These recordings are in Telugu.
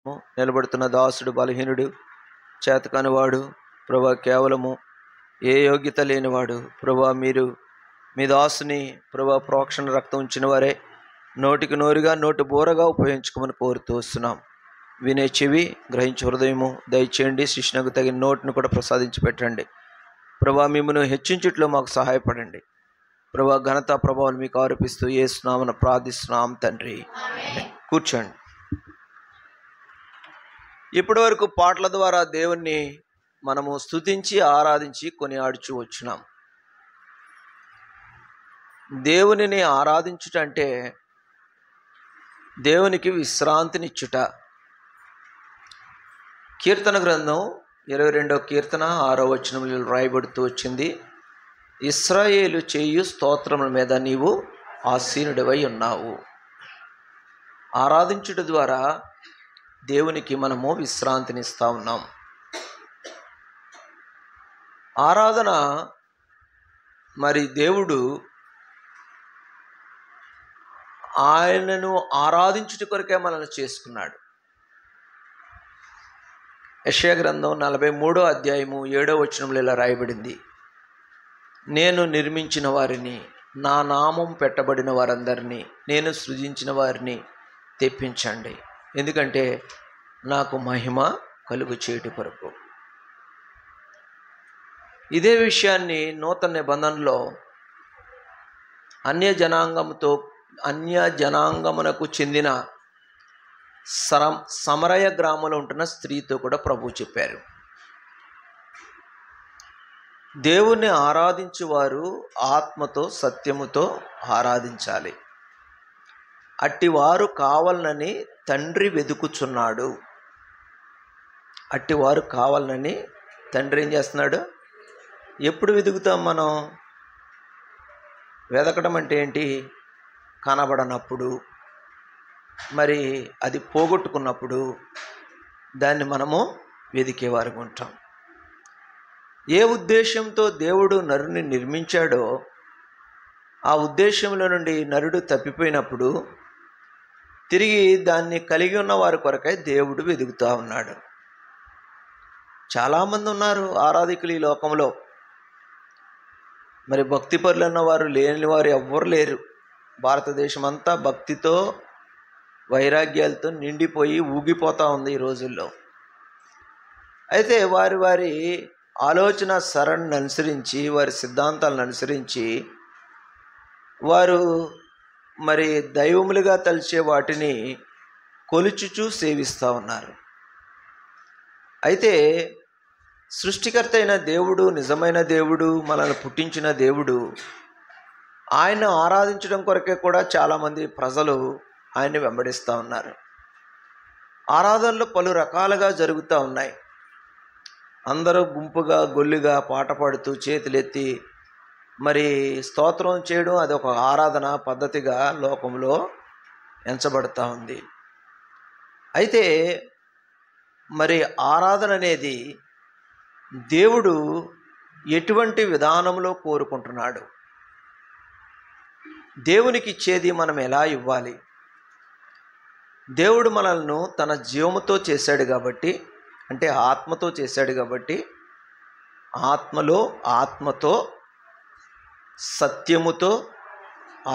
నిలబడుతున్న దాసుడు బలహీనుడు, చేతకానివాడు ప్రభా, కేవలము ఏ యోగ్యత లేనివాడు ప్రభా. మీరు మీ దాసుని ప్రభా ప్రోక్షణ రక్తం ఉంచిన వారే నోటికి నోరుగా నోటి బోరగా ఉపయోగించుకోమని కోరుతూ వస్తున్నాం. వినే చెవి, గ్రహించే హృదయము దయచేయండి. శిష్యునకు తగిన నోటిని కూడా ప్రసాదించి పెట్టండి ప్రభా. మిమ్మల్ని హెచ్చించుట్లో మాకు సహాయపడండి ప్రభా. ఘనత ప్రభావం మీకు ఆరోపిస్తూ యేసు నామమున ప్రార్థిస్తున్నాం తండ్రి. కూర్చోండి. ఇప్పటి వరకు పాటల ద్వారా దేవుణ్ణి మనము స్తుతించి ఆరాధించి కొనియాడుచూ వచ్చినాం. దేవునిని ఆరాధించుట అంటే దేవునికి విశ్రాంతినిచ్చుట. కీర్తన గ్రంథం 22వ కీర్తన 6వ వచనంలో రాయబడుతూ వచ్చింది, ఇశ్రాయేలు చేయు స్తోత్రముల మీద నీవు ఆసీనుడివై ఉన్నావు. ఆరాధించుట ద్వారా దేవునికి మనము విశ్రాంతినిస్తూ ఉన్నాం. ఆరాధన మరి దేవుడు ఆయనను ఆరాధించుట కొరకే మనల్ని చేసుకున్నాడు. యెషయా గ్రంథం 43వ అధ్యాయము 7వ వచనంలో ఇలా రాయబడింది, నేను నిర్మించిన వారిని, నా నామం పెట్టబడిన వారందరినీ, నేను సృజించిన వారిని తెప్పించండి, ఎందుకంటే నాకు మహిమ కలుగు చేయుట కొరకు. ఇదే విషయాన్ని నూతన నిబంధనలో అన్య జనాంగమునకు చెందిన సమరయ గ్రామంలో ఉంటున్న స్త్రీతో కూడా ప్రభు చెప్పారు. దేవుణ్ణి ఆరాధించువారు ఆత్మతో సత్యముతో ఆరాధించాలి. అట్టివారు కావాలని తండ్రి వెతుకుచున్నాడు. అట్టివారు కావాలని తండ్రి ఏం చేస్తున్నాడు? ఎప్పుడు వెతుకుతాం మనం? వెతకడం అంటే ఏంటి? కనబడనప్పుడు, మరి అది పోగొట్టుకున్నప్పుడు దాన్ని మనము వెతికేవారుగా ఉంటాం. ఏ ఉద్దేశంతో దేవుడు నరుని నిర్మించాడో ఆ ఉద్దేశంలో నుండి నరుడు తప్పిపోయినప్పుడు తిరిగి దాన్ని కలిగి ఉన్న వారి కొరకై దేవుడు వెతుకుతూ ఉన్నాడు. చాలామంది ఉన్నారు ఆరాధికులు ఈ లోకంలో. మరి భక్తి పరులు అన్నవారు లేని వారు ఎవ్వరు లేరు. భారతదేశం అంతా భక్తితో వైరాగ్యాలతో నిండిపోయి ఊగిపోతూ ఉంది ఈ రోజుల్లో. అయితే వారి వారి ఆలోచన సరళిని అనుసరించి, వారి సిద్ధాంతాలను అనుసరించి వారు మరి దైవములుగా తలిచే వాటిని కొలుచుచూ సేవిస్తూ ఉన్నారు. అయితే సృష్టికర్త అయిన దేవుడు, నిజమైన దేవుడు, మనల్ని పుట్టించిన దేవుడు, ఆయన ఆరాధించడం కొరకే కూడా చాలామంది ప్రజలు ఆయన్ని వెంబడిస్తూ ఉన్నారు. ఆరాధనలు పలు రకాలుగా జరుగుతూ ఉన్నాయి. అందరూ గుంపుగా గొల్లుగా పాట పాడుతూ చేతులెత్తి మరి స్తోత్రం చేయడం అదొక ఆరాధన పద్ధతిగా లోకంలో ఎంచబడుతూ ఉంది. అయితే మరి ఆరాధన అనేది దేవుడు ఎటువంటి విధానంలో కోరుకుంటున్నాడు? దేవునికి ఇచ్చేది మనం ఎలా ఇవ్వాలి? దేవుడు మనల్ని తన జీవముతో చేశాడు కాబట్టి, అంటే ఆత్మతో చేశాడు కాబట్టి, ఆత్మతో సత్యముతో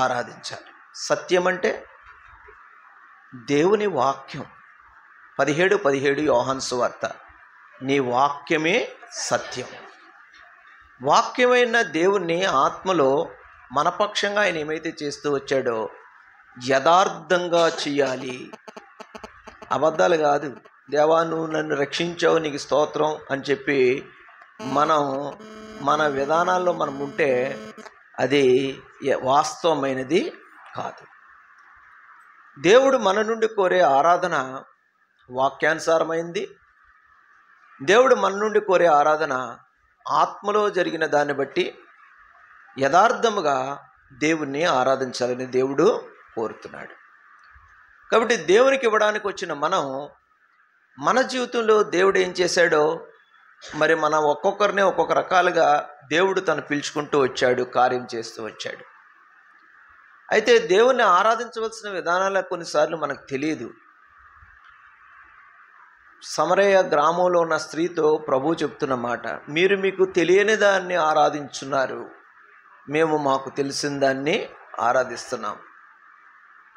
ఆరాధించాలి. సత్యం అంటే దేవుని వాక్యం. 17:17 యోహాను సువార్త, నీ వాక్యమే సత్యం. వాక్యమైన దేవుణ్ణి ఆత్మలో మనపక్షంగా ఆయన ఏమైతే చేస్తూ వచ్చాడో యథార్థంగా చేయాలి. అబద్ధాలు కాదు. దేవా నువ్వు నన్ను రక్షించావు, నీకు స్తోత్రం అని చెప్పి మనం మన విధానాల్లో మనం ఉంటే అది వాస్తవమైనది కాదు. దేవుడు మన నుండి కోరే ఆరాధన వాక్యానుసారమైంది. దేవుడు మన నుండి కోరే ఆరాధన ఆత్మలో జరిగిన దాన్ని బట్టి యథార్థముగా దేవుణ్ణి ఆరాధించాలని దేవుడు కోరుతున్నాడు. కాబట్టి దేవునికి ఇవ్వడానికి వచ్చిన మనం మన జీవితంలో దేవుడు ఏం చేశాడో మరి మనం ఒక్కొక్కరిని ఒక్కొక్క రకాలుగా దేవుడు తను పిలుచుకుంటూ వచ్చాడు, కార్యం చేస్తూ వచ్చాడు. అయితే దేవుణ్ణి ఆరాధించవలసిన విధానాలు కొన్నిసార్లు మనకు తెలియదు. సమరయ గ్రామంలో ఉన్న స్త్రీతో ప్రభు చెప్తున్న మాట, మీరు మీకు తెలియని దాన్ని ఆరాధించున్నారు, మేము మాకు తెలిసిన దాన్ని ఆరాధిస్తున్నాం.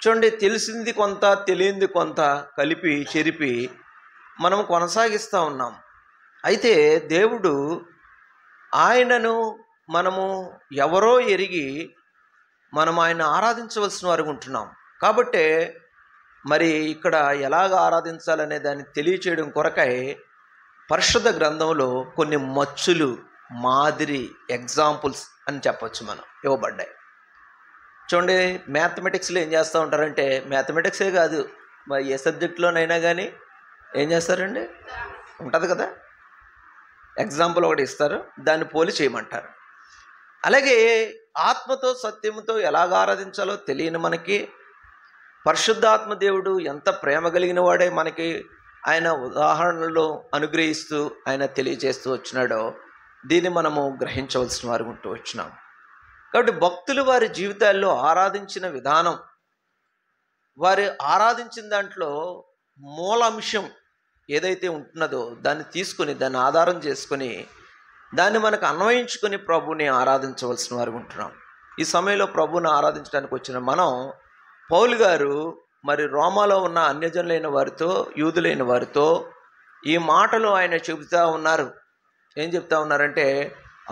చూడండి, తెలిసింది కొంత తెలియంది కొంత కలిపి చెరిపి మనం కొనసాగిస్తూ ఉన్నాం. అయితే దేవుడు ఆయనను మనము ఎవరో ఎరిగి మనం ఆయన ఆరాధించవలసిన వారు ఉంటున్నాం. కాబట్టే మరి ఇక్కడ ఎలాగ ఆరాధించాలనే దాన్ని తెలియచేయడం కొరకై పరిశుద్ధ గ్రంథంలో కొన్ని మచ్చులు, మాదిరి, ఎగ్జాంపుల్స్ అని చెప్పచ్చు మనం ఇవ్వబడ్డాయి. చూడండి, మ్యాథమెటిక్స్లో ఏం చేస్తూ ఉంటారంటే, మ్యాథమెటిక్సే కాదు మరి ఏ సబ్జెక్టులోనైనా కానీ ఏం చేస్తారండి, ఉంటుంది కదా, ఎగ్జాంపుల్ ఒకటి ఇస్తారు, దాన్ని పోలి చేయమంటారు. అలాగే ఆత్మతో సత్యముతో ఎలాగ ఆరాధించాలో తెలియని మనకి పరిశుద్ధాత్మ దేవుడు ఎంత ప్రేమ కలిగిన వాడే మనకి ఆయన ఉదాహరణలు అనుగ్రహిస్తూ ఆయన తెలియజేస్తూ వచ్చినాడో దీన్ని మనము గ్రహించవలసిన వారు ఉంటూ వచ్చినాం. కాబట్టి భక్తులు వారి జీవితాల్లో ఆరాధించిన విధానం, వారు ఆరాధించిన దాంట్లో మూల అంశం ఏదైతే ఉంటున్నదో దాన్ని తీసుకొని దాన్ని ఆధారం చేసుకొని దాన్ని మనకు అన్వయించుకొని ప్రభుని ఆరాధించవలసిన వారు ఉంటున్నాం. ఈ సమయంలో ప్రభుని ఆరాధించడానికి వచ్చిన మనం, పౌలు గారు మరి రోమాలో ఉన్న అన్యజనులైన వారితో, యూదులైన వారితో ఈ మాటలు ఆయన చెబుతూ ఉన్నారు. ఏం చెప్తా ఉన్నారంటే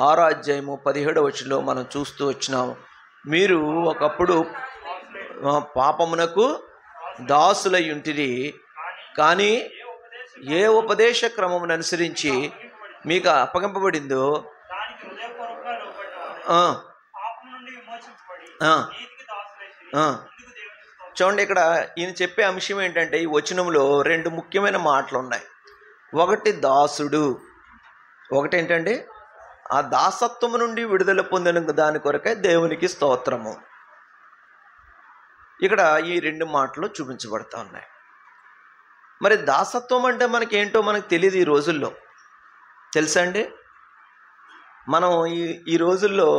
6వ అధ్యాయము 17వ వచనంలో మనం చూస్తూ వచ్చినాం, మీరు ఒకప్పుడు పాపమునకు దాసులై ఉంటిరి, కానీ ఏ ఉపదేశ క్రమమును అనుసరించి మీకు అప్పగింపబడిందో చూడండి. ఇక్కడ ఈయన చెప్పే అంశం ఏంటంటే, ఈ వచనంలో 2 ముఖ్యమైన మాటలు ఉన్నాయి. ఒకటి దాసుడు, ఒకటి ఏంటంటే ఆ దాసత్వము నుండి విడుదల పొందిన దాని కొరకే దేవునికి స్తోత్రము. ఇక్కడ ఈ 2 మాటలు చూపించబడతా ఉన్నాయి. మరి దాసత్వం అంటే మనకేంటో మనకు తెలియదు ఈ రోజుల్లో, తెలుసా అండి? మనం ఈ రోజుల్లో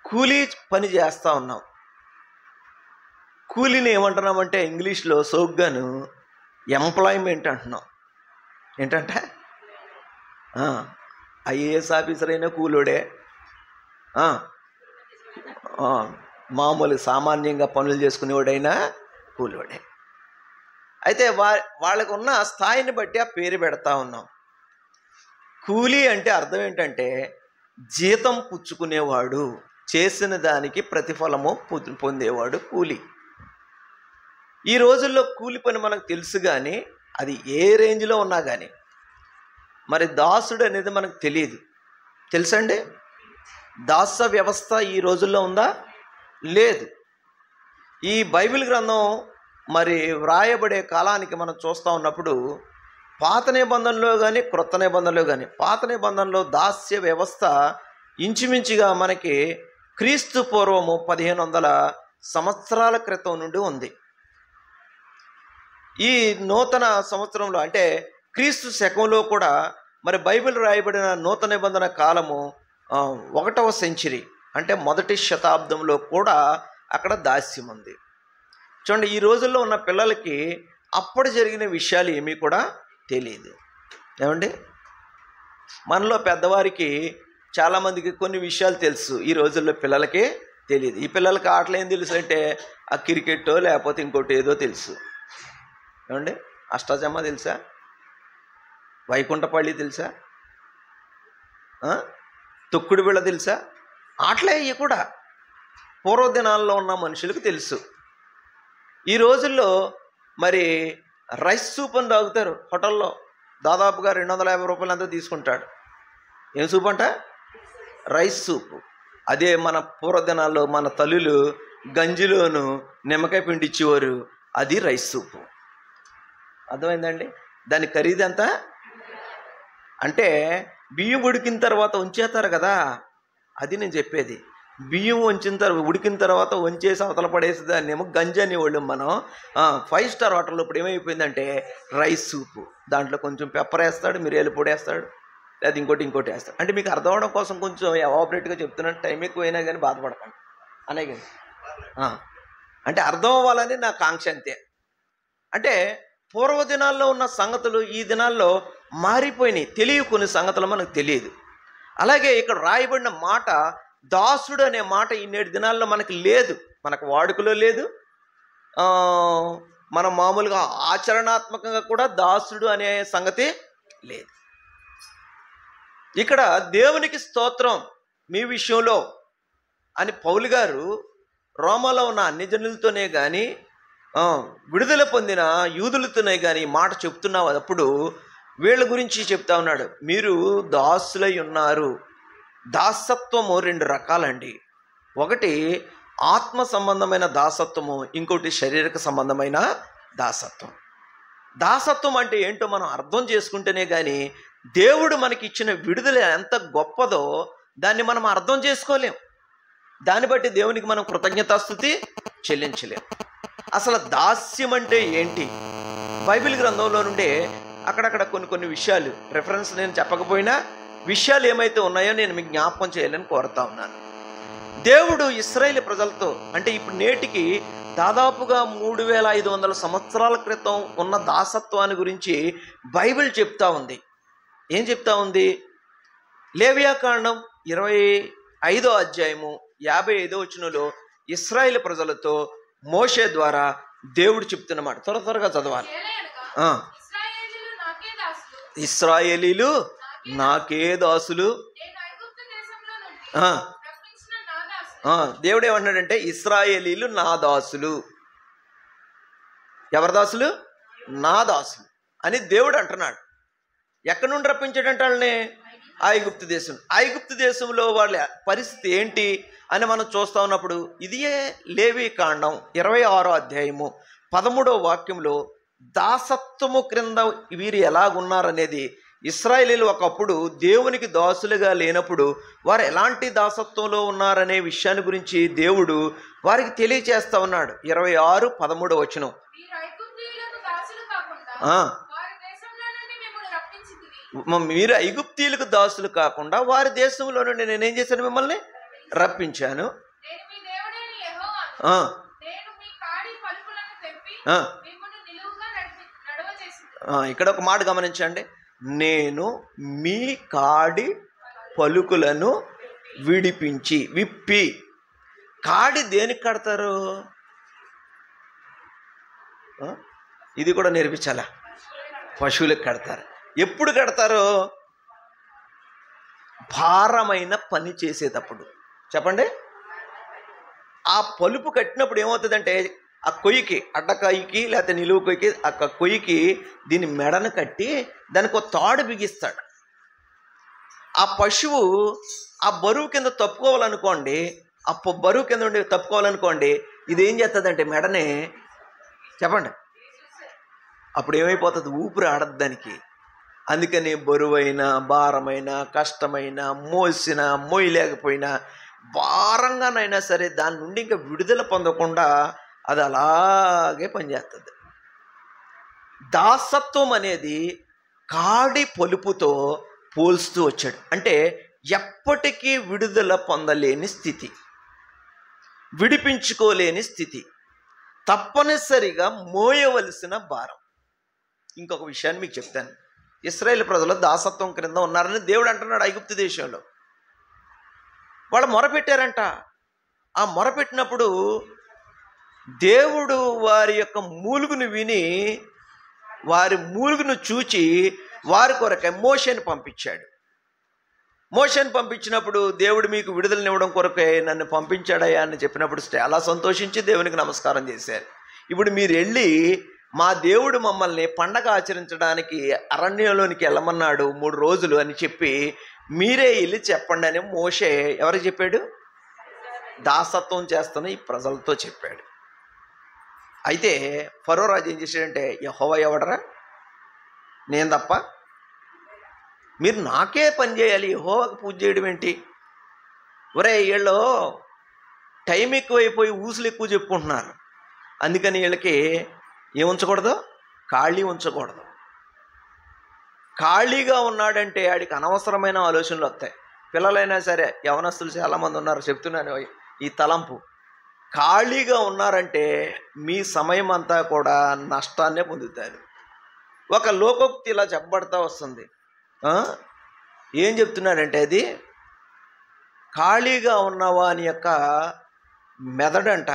కూలీ పని చేస్తూ ఉన్నాం. కూలీని ఏమంటున్నామంటే ఇంగ్లీష్లో సోగ్గాను ఎంప్లాయ్మెంట్ అంటున్నాం. ఏంటంటే ఐఏఎస్ ఆఫీసర్ అయినా కూలోడే, మామూలు సామాన్యంగా పనులు చేసుకునేవాడైనా కూలోడే. అయితే వాళ్ళకు ఉన్న స్థాయిని బట్టి ఆ పేరు పెడతా ఉన్నాం. కూలీ అంటే అర్థం ఏంటంటే జీతం పుచ్చుకునేవాడు, చేసిన దానికి ప్రతిఫలము పొందేవాడు కూలీ. ఈ రోజుల్లో కూలి పని మనకు తెలుసు, కానీ అది ఏ రేంజ్లో ఉన్నా కానీ మరి దాసుడు అనేది మనకు తెలియదు. తెలుసండి, దాస వ్యవస్థ ఈ రోజుల్లో ఉందా? లేదు. ఈ బైబిల్ గ్రంథం మరి వ్రాయబడే కాలానికి మనం చూస్తూ ఉన్నప్పుడు పాత నిబంధనలో కానీ క్రొత్త నిబంధనలో కానీ, పాత నిబంధనలో దాస్య వ్యవస్థ ఇంచుమించుగా మనకి క్రీస్తు పూర్వము 1500 సంవత్సరాల క్రితం నుండి ఉంది. ఈ నూతన సంవత్సరంలో అంటే క్రీస్తు శకంలో కూడా మరి బైబిల్ రాయబడిన నూతన నిబంధన కాలము 1వ సెంచరీ అంటే 1వ శతాబ్దంలో కూడా అక్కడ దాస్యం ఉంది. చూడండి, ఈ రోజుల్లో ఉన్న పిల్లలకి అప్పుడు జరిగిన విషయాలు ఏమీ కూడా తెలియదు. ఏమండి, మనలో పెద్దవారికి చాలామందికి కొన్ని విషయాలు తెలుసు, ఈ రోజుల్లో పిల్లలకి తెలియదు. ఈ పిల్లలకి ఆటలు ఏం తెలుసు అంటే ఆ క్రికెట్టో లేకపోతే ఇంకోటి ఏదో తెలుసు. ఏమండి, అష్టాచమ్మ తెలుసా? వైకుంఠపల్లి తెలుసా? తొక్కుడు బిళ్ళ తెలుసా? ఆటలే ఇవి కూడా పూర్వదినాల్లో ఉన్న మనుషులకు తెలుసు. ఈ రోజుల్లో మరి రైస్ సూప్ అని తాగుతారు హోటల్లో, దాదాపుగా 250 రూపాయలు అంతా తీసుకుంటాడు. ఏం సూప్ అంట? Rice soup. అదే మన పూర్వదినాల్లో మన తల్లులు గంజిలోను నిమ్మకాయ పిండి ఇచ్చేవారు, అది రైస్ సూపు. అర్థమైందండి? దాని ఖరీదు ఎంత అంటే బియ్యం ఉడికిన తర్వాత ఉంచేస్తారు కదా, అది నేను చెప్పేది. బియ్యం ఉడికిన తర్వాత వంచేసి అవతల పడేసి దాన్ని ఏమో గంజి అనేవాళ్ళు మనం. 5 స్టార్ హోటల్లో ఇప్పుడు ఏమైపోయిందంటే రైస్ సూపు, దాంట్లో కొంచెం పెప్పర్ వేస్తాడు, మిరియాల పొడి వేస్తాడు, లేదా ఇంకోటి వేస్తాడు. అంటే మీకు అర్థం అవడం కోసం కొంచెం ఎవాపరేట్గా చెప్తున్నాను, టైం ఎక్కువైనా కానీ బాధపడకండి అనే కానీ అంటే అర్థం అవ్వాలని నా కాంక్ష అంతే. అంటే పూర్వ దినాల్లో ఉన్న సంగతులు ఈ దినాల్లో మారిపోయినాయి. కొన్ని సంగతులు మనకు తెలియదు. అలాగే ఇక్కడ రాయబడిన మాట దాసుడు అనే మాట ఈ నేటి దినాల్లో మనకు లేదు, మనకు వాడుకలో లేదు. మనం మామూలుగా ఆచరణాత్మకంగా కూడా దాసుడు అనే సంగతి లేదు. ఇక్కడ దేవునికి స్తోత్రం మీ విషయంలో అని పౌలు గారు రోమాలో ఉన్న అన్ని జనులతోనే కానీ విడుదల పొందిన యూదులతోనే కానీ మాట చెప్తున్నావు. అప్పుడు వీళ్ళ గురించి చెప్తా ఉన్నాడు. మీరు దాసులై ఉన్నారు. దాసత్వము 2 రకాలండి. ఒకటి ఆత్మ సంబంధమైన దాసత్వము, ఇంకోటి శారీరక సంబంధమైన దాసత్వం. దాసత్వం అంటే ఏంటో మనం అర్థం చేసుకుంటేనే కానీ దేవుడు మనకి ఇచ్చిన విడుదల ఎంత గొప్పదో దాన్ని మనం అర్థం చేసుకోలేం. దాన్ని బట్టి దేవునికి మనం కృతజ్ఞతాస్తుతి చెల్లించలేం. అసలు దాస్యం అంటే ఏంటి? బైబిల్ గ్రంథంలో నుండే అక్కడక్కడ కొన్ని విషయాలు రెఫరెన్స్ నేను చెప్పకపోయినా విషయాలు ఏమైతే ఉన్నాయో నేను మీకు జ్ఞాపకం చేయాలని కోరుతా ఉన్నాను. దేవుడు ఇశ్రాయేలు ప్రజలతో అంటే ఇప్పుడు నేటికి దాదాపుగా 3500 సంవత్సరాల క్రితం ఉన్న దాసత్వాన్ని గురించి బైబిల్ చెప్తా ఉంది. ఏం చెప్తా ఉంది? లేవియాకాండం 25వ అధ్యాయము 55వ వచనంలో ఇశ్రాయేలు ప్రజలతో మోషే ద్వారా దేవుడు చెప్తున్నమాట. త్వరగా చదవాలి. ఇశ్రాయేలీలు నాకే దాసులు. దేవుడు ఏమన్నాడంటే ఇశ్రాయేలీలు నా దాసులు. ఎవరి దాసులు? నా దాసులు అని దేవుడు అంటున్నాడు. ఎక్కడి నుండి రప్పించాడంటే వాళ్ళని ఐగుప్తు దేశం. ఐగుప్తు దేశంలో వాళ్ళ పరిస్థితి ఏంటి అని మనం చూస్తూ ఉన్నప్పుడు ఇదియే లేవీకాండం 26వ అధ్యాయము 13వ వాక్యంలో దాసత్వము క్రింద వీరు ఎలాగున్నారనేది, ఇశ్రాయేలీలు ఒకప్పుడు దేవునికి దాసులుగా లేనప్పుడు వారు ఎలాంటి దాసత్వంలో ఉన్నారనే విషయాన్ని గురించి దేవుడు వారికి తెలియచేస్తా ఉన్నాడు. 26:13 వచనం. మీరు ఐగుప్తీయులకు దాసులు కాకుండా వారి దేశంలో నుండి నేనేం చేశాను? మిమ్మల్ని రప్పించాను. ఇక్కడ ఒక మాట గమనించండి. నేను మీ కాడి పలుకులను విప్పి. కాడి దేనికి కడతారు? ఇది కూడా నేర్పించాలా? పశువులకు కడతారు. ఎప్పుడు కడతారు? భారమైన పని చేసేటప్పుడు. చెప్పండి. ఆ పలుపు కట్టినప్పుడు ఏమవుతుందంటే ఆ కొయ్యికి, అడ్డకాయికి లేకపోతే నిలువు కొయ్యికి, ఆ కొయ్యికి దీని మెడను కట్టి దానికి ఒక తాడు బిగిస్తాడు. ఆ పశువు ఆ బరువు కింద తప్పుకోవాలనుకోండి, ఆ బరువు కింద ఉండి తప్పుకోవాలనుకోండి, ఇది ఏం చేస్తుందంటే మెడనే, చెప్పండి, అప్పుడు ఏమైపోతుంది? ఊపిరి ఆడదు దానికి. అందుకని బరువైన, భారమైన, కష్టమైన, మోయలేకపోయినా భారంగానైనా సరే దాని నుండి ఇంకా విడుదల పొందకుండా అది అలాగే పనిచేస్తుంది. దాసత్వం అనేది కాడి పొలుపుతో పోల్స్తూ వచ్చాడు. అంటే ఎప్పటికీ విడుదల పొందలేని స్థితి, విడిపించుకోలేని స్థితి, తప్పనిసరిగా మోయవలసిన భారం. ఇంకొక విషయాన్ని మీకు చెప్తాను. ఇశ్రాయేలు ప్రజలు దాసత్వం క్రింద ఉన్నారని దేవుడు అంటున్నాడు. ఐగుప్తు దేశంలో వాళ్ళు మొరపెట్టారంట. ఆ మొరపెట్టినప్పుడు దేవుడు వారి యొక్క మూలుగును విని, వారి మూలుగును చూచి వారి కొరకై మోషేని పంపించాడు. మోషేని పంపించినప్పుడు దేవుడు మీకు విడుదలనివ్వడం కొరకై నన్ను పంపించాడయ్యా అని చెప్పినప్పుడు చాలా సంతోషించి దేవునికి నమస్కారం చేశారు. ఇప్పుడు మీరు వెళ్ళి మా దేవుడు మమ్మల్ని పండగ ఆచరించడానికి అరణ్యంలోనికి వెళ్ళమన్నాడు 3 రోజులు అని చెప్పి మీరే వెళ్ళి చెప్పండి అని మోషే ఎవరికి చెప్పాడు? దాసత్వం చేస్తున్న ఈ ప్రజలతో చెప్పాడు. అయితే ఫరో రాజు ఏం చేశాడంటే, యెహోవా ఎవడరా? నేను తప్ప మీరు నాకే పని చేయాలి, యెహోవాకు పూజ చేయడం ఏంటి? ఒరే వీళ్ళు టైం ఎక్కువైపోయి ఊసులు ఎక్కువ చెప్పుకుంటున్నారు. అందుకని వీళ్ళకి ఏం ఉంచకూడదు? ఖాళీ ఉంచకూడదు. ఖాళీగా ఉన్నాడంటే ఆడికి అనవసరమైన ఆలోచనలు వస్తాయి. పిల్లలైనా సరే, యవనస్తులు చాలామంది ఉన్నారు, చెప్తున్నాను ఈ తలంపు. ఖాళీగా ఉన్నారంటే మీ సమయం అంతా కూడా నష్టాన్నే పొందుతారు. ఒక లోకోక్తి ఇలా చెప్పబడతా వస్తుంది. ఏం చెప్తున్నాడంటే, అది ఖాళీగా ఉన్నవాని యొక్క మెదడంట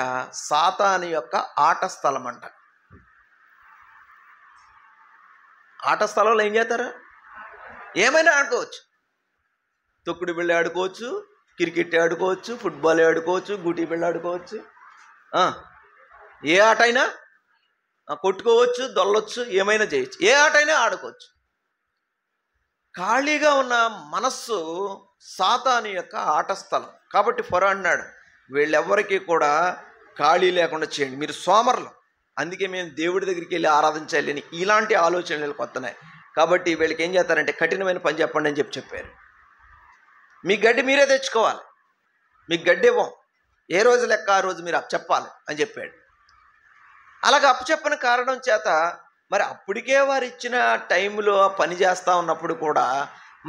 సాతాను యొక్క ఆట స్థలం అంట. ఆట స్థలంలో ఏం చేస్తారు? ఏమైనా ఆడుకోవచ్చు. తొక్కుడు బిళ్ళ ఆడుకోవచ్చు, క్రికెట్ ఆడుకోవచ్చు, ఫుట్బాల్ ఆడుకోవచ్చు, గూటీ బిళ్ళ ఆడుకోవచ్చు, ఏ ఆట అయినా కొట్టుకోవచ్చు, దొల్లొచ్చు, ఏమైనా చేయొచ్చు, ఏ ఆట అయినా ఆడుకోవచ్చు. ఖాళీగా ఉన్న మనస్సు సాతాను యొక్క ఆట స్థలం. కాబట్టి ఫరో అన్నాడు, వీళ్ళెవ్వరికీ కూడా ఖాళీ లేకుండా చేయండి, మీరు సోమరులు, అందుకే మేము దేవుడి దగ్గరికి వెళ్ళి ఆరాధించాలి అని ఇలాంటి ఆలోచనలు కొత్తనాయి. కాబట్టి వీళ్ళకి ఏం చేస్తారంటే, కఠినమైన పని చెప్పండి అని చెప్పారు. మీ గడ్డి మీరే తెచ్చుకోవాలి, మీకు గడ్డి ఇవ్వం, ఏ రోజు లెక్క ఆ రోజు మీరు అప్పచెప్పాలి అని చెప్పాడు. అలాగ అప్పచెప్పని కారణం చేత మరి అప్పటికే వారు ఇచ్చిన టైంలో పని చేస్తూ ఉన్నప్పుడు కూడా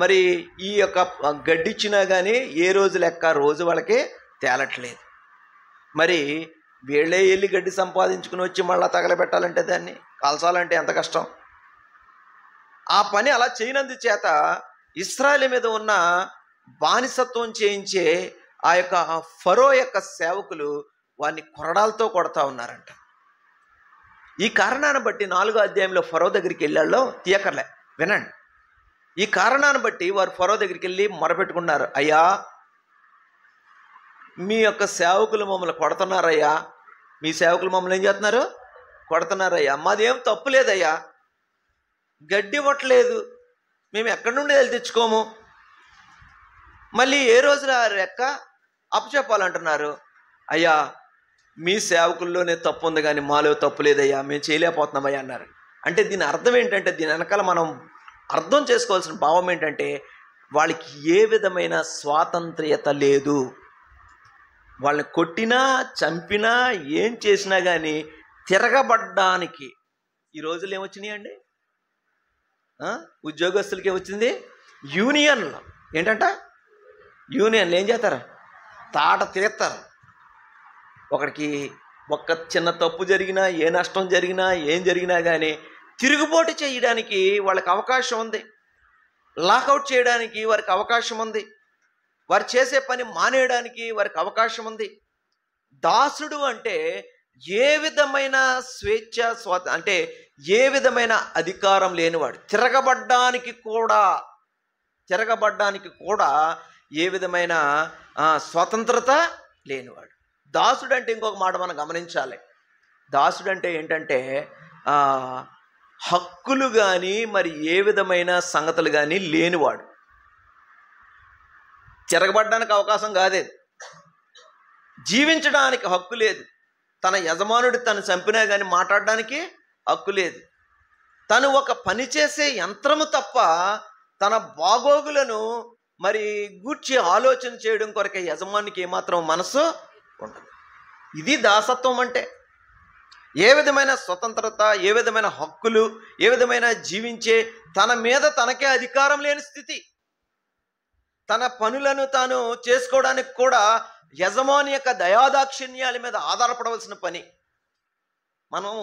మరి ఈ యొక్క గడ్డి ఇచ్చినా కానీ ఏ రోజు లెక్క రోజు వాళ్ళకి తేలట్లేదు. మరి వీళ్ళే వెళ్ళి గడ్డి సంపాదించుకుని వచ్చి మళ్ళీ తగలబెట్టాలంటే, దాన్ని కాల్చాలంటే ఎంత కష్టం. ఆ పని అలా చేయనందు చేత ఇశ్రాయేలు మీద ఉన్న బానిసత్వం చేయించే ఆ యొక్క ఫరో యొక్క సేవకులు వారిని కొరడాలతో కొడతా ఉన్నారంట. ఈ కారణాన్ని బట్టి 4వ అధ్యాయంలో ఫరో దగ్గరికి వెళ్ళాళ్ళో తీయకర్లే, వినండి. ఈ కారణాన్ని బట్టి వారు ఫరో దగ్గరికి వెళ్ళి మొరపెట్టుకున్నారు, అయ్యా మీ యొక్క సేవకులు మమ్మల్ని కొడుతున్నారయ్యా, మీ సేవకులు మమ్మల్ని ఏం చేస్తున్నారు? కొడుతున్నారయ్యా, మాదేం తప్పు లేదయ్యా, గడ్డి ఇవ్వట్లేదు, మేము ఎక్కడి నుండి వెళ్ళి తెచ్చుకోము, మళ్ళీ ఏ రోజున రెక్క అప్పచెప్పాలంటున్నారు. అయ్యా మీ సేవకుల్లోనే తప్పు ఉంది కానీ మాలో తప్పు లేదయ్యా, మేము చేయలేకపోతున్నామయ్యా అన్నారు. అంటే దీని అర్థం ఏంటంటే, దీని వెనకాల మనం అర్థం చేసుకోవాల్సిన భావం ఏంటంటే, వాళ్ళకి ఏ విధమైన స్వాతంత్ర్యత లేదు. వాళ్ళని కొట్టినా చంపినా ఏం చేసినా కానీ తిరగబడ్డానికి ఈ రోజులు ఏమొచ్చినాయి అండి? ఉద్యోగస్తులకి ఏమొచ్చింది? యూనియన్లు. ఏంటంట? యూనియన్లు ఏం చేస్తారు? తాట తీస్తారు. ఒకడికి ఒక్క చిన్న తప్పు జరిగినా, ఏ నష్టం జరిగినా, ఏం జరిగినా కానీ తిరుగుబాటు చేయడానికి వాళ్ళకి అవకాశం ఉంది, లాకౌట్ చేయడానికి వారికి అవకాశం ఉంది, వారు చేసే పని మానేయడానికి వారికి అవకాశం ఉంది. దాసుడు అంటే ఏ విధమైన స్వేచ్ఛ అంటే ఏ విధమైన అధికారం లేనివాడు, తిరగబడ్డానికి కూడా ఏ విధమైన స్వతంత్రత లేనివాడు. దాసుడు అంటే ఇంకొక మాట మనం గమనించాలి. దాసుడు అంటే ఏంటంటే హక్కులు కానీ మరి ఏ విధమైన సంగతులు కానీ లేనివాడు. తిరగబడ్డానికి అవకాశం కాదే, జీవించడానికి హక్కు లేదు, తన యజమానుడు తను చంపినా కానీ మాట్లాడడానికి హక్కు లేదు, తను ఒక పని చేసే యంత్రము తప్ప తన బాగోగులను మరి గూర్చి ఆలోచన చేయడం కొరకే యజమానికి ఏమాత్రం మనసు ఉండదు. ఇది దాసత్వం అంటే. ఏ విధమైన స్వతంత్రత, ఏ విధమైన హక్కులు, ఏ విధమైన జీవించే తన మీద తనకే అధికారం లేని స్థితి, తన పనులను తాను చేసుకోవడానికి కూడా యజమాని యొక్క దయాదాక్షిణ్యాల మీద ఆధారపడవలసిన పని. మనం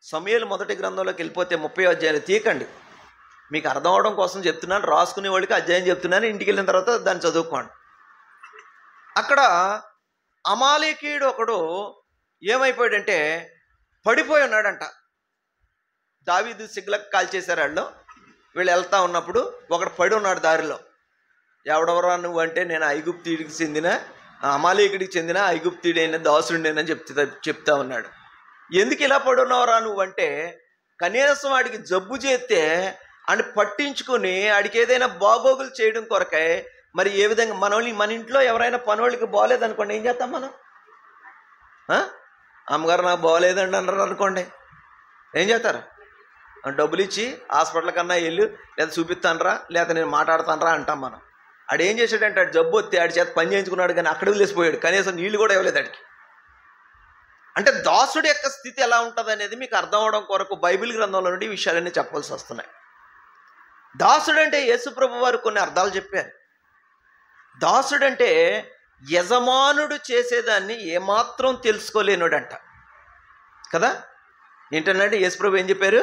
సమూయేలు మొదటి గ్రంథంలోకి వెళ్ళిపోతే 30వ అధ్యాయాలు తీయకండి, మీకు అర్థం అవడం కోసం చెప్తున్నాను, రాసుకునే వాళ్ళకి అధ్యాయం చెప్తున్నాను, ఇంటికి వెళ్ళిన తర్వాత దాన్ని చదువుకోండి. అక్కడ అమాలేకీయుడు ఒకడు ఏమైపోయాడంటే పడిపోయి ఉన్నాడంట. దావీదు సిగ్లకు కాల్చేశారు వాళ్ళు. వీళ్ళు వెళ్తా ఉన్నప్పుడు ఒకడు పడి ఉన్నాడు దారిలో. ఎవడెవరా నువ్వు అంటే, నేను ఐగుప్తీయుడికి చెందిన అమాలేకుడికి చెందిన ఐగుప్తీయుడైన దాసుడినేనని చెప్తా ఉన్నాడు. ఎందుకు ఇలా పడి ఉన్నావురా నువ్వు అంటే, కనీసం వాడికి జబ్బు చేస్తే అని పట్టించుకుని ఆడికి ఏదైనా బాగోగులు చేయడం కొరకే. మరి ఏ విధంగా మన ఇంట్లో ఎవరైనా పనోళ్ళకి బాగోలేదనుకోండి, ఏం చేస్తాం మనం? అమ్మగారు నాకు బాగోలేదండి అన్నారు అనుకోండి, ఏం చేస్తారు? డబ్బులు ఇచ్చి హాస్పిటల్ కన్నా వెళ్ళు, లేదా చూపిస్తానరా, లేదా నేను మాట్లాడతానరా అంటాం మనం. ఆడు ఏం చేశాడంటే, ఆడు జబ్బు వస్తే ఆడి చేత పని చేయించుకున్నాడు కానీ అక్కడ వదిలేసిపోయాడు, కనీసం నీళ్ళు కూడా ఇవ్వలేదు ఆడికి. అంటే దాసుడి యొక్క స్థితి ఎలా ఉంటుంది అనేది మీకు అర్థం అవడం కొరకు బైబిల్ గ్రంథంలో నుండి ఈ విషయాలన్నీ చెప్పవలసి వస్తున్నాయి. దాసుడు అంటే యేసుప్రభు వారు కొన్ని అర్థాలు చెప్పారు. దాసుడంటే యజమానుడు చేసేదాన్ని ఏమాత్రం తెలుసుకోలేనుడంట కదా. ఏంటన్నాడు యేసుప్రభు ఏం చెప్పారు?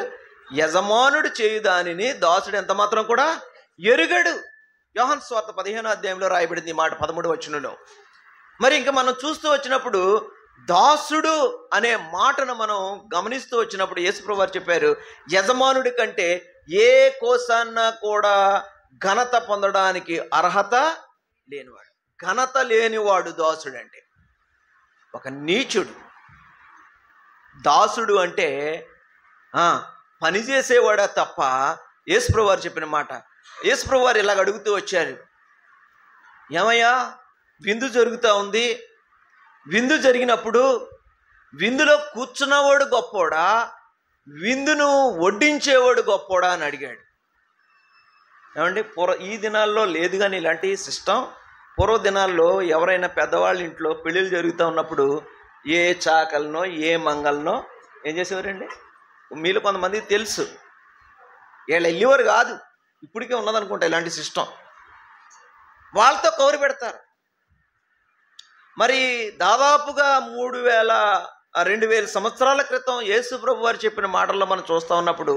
యజమానుడు చేయు దానిని దాసుడు ఎంత మాత్రం కూడా ఎరుగడు. యోహాను సువార్త 15వ అధ్యాయంలో రాయబడింది ఈ మాట 13వ వచనంలో. మరి ఇంకా మనం చూస్తూ వచ్చినప్పుడు దాసుడు అనే మాటను మనం గమనిస్తూ వచ్చినప్పుడు యేసుప్రభువు వారు చెప్పారు, యజమానుడి కంటే ఏ కోసాన్న కూడా ఘనత పొందడానికి అర్హత లేనివాడు. ఘనత లేనివాడు దాసుడు అంటే ఒక నీచుడు. దాసుడు అంటే పనిచేసేవాడా తప్ప, యేసుప్రభువు వారు చెప్పిన మాట. యేసుప్రభువు వారు ఇలాగ అడుగుతూ వచ్చారు, ఏమయ్యా విందు జరుగుతూ ఉంది, విందు జరిగినప్పుడు విందులో కూర్చున్నవాడు గొప్పోడా, విందును వడ్డించేవాడు గొప్పోడా అని అడిగాడు. ఏమండి, ఈ దినాల్లో లేదు కానీ ఇలాంటి సిస్టమ్. పూర్వ దినాల్లో ఎవరైనా పెద్దవాళ్ళ ఇంట్లో పెళ్ళిళ్ళు జరుగుతూ ఉన్నప్పుడు ఏ చాకలనో ఏ మంగళనో ఏం చేసేవారండి, మీలో కొంతమందికి తెలుసు, వీళ్ళు వెళ్ళేవారు కాదు, ఇప్పటికే ఉన్నదనుకుంటా ఇలాంటి సిస్టమ్. వాళ్ళతో కౌరు పెడతారు. మరి దాదాపుగా 2000 సంవత్సరాల క్రితం యేసుప్రభు వారు చెప్పిన మాటల్లో మనం చూస్తూ ఉన్నప్పుడు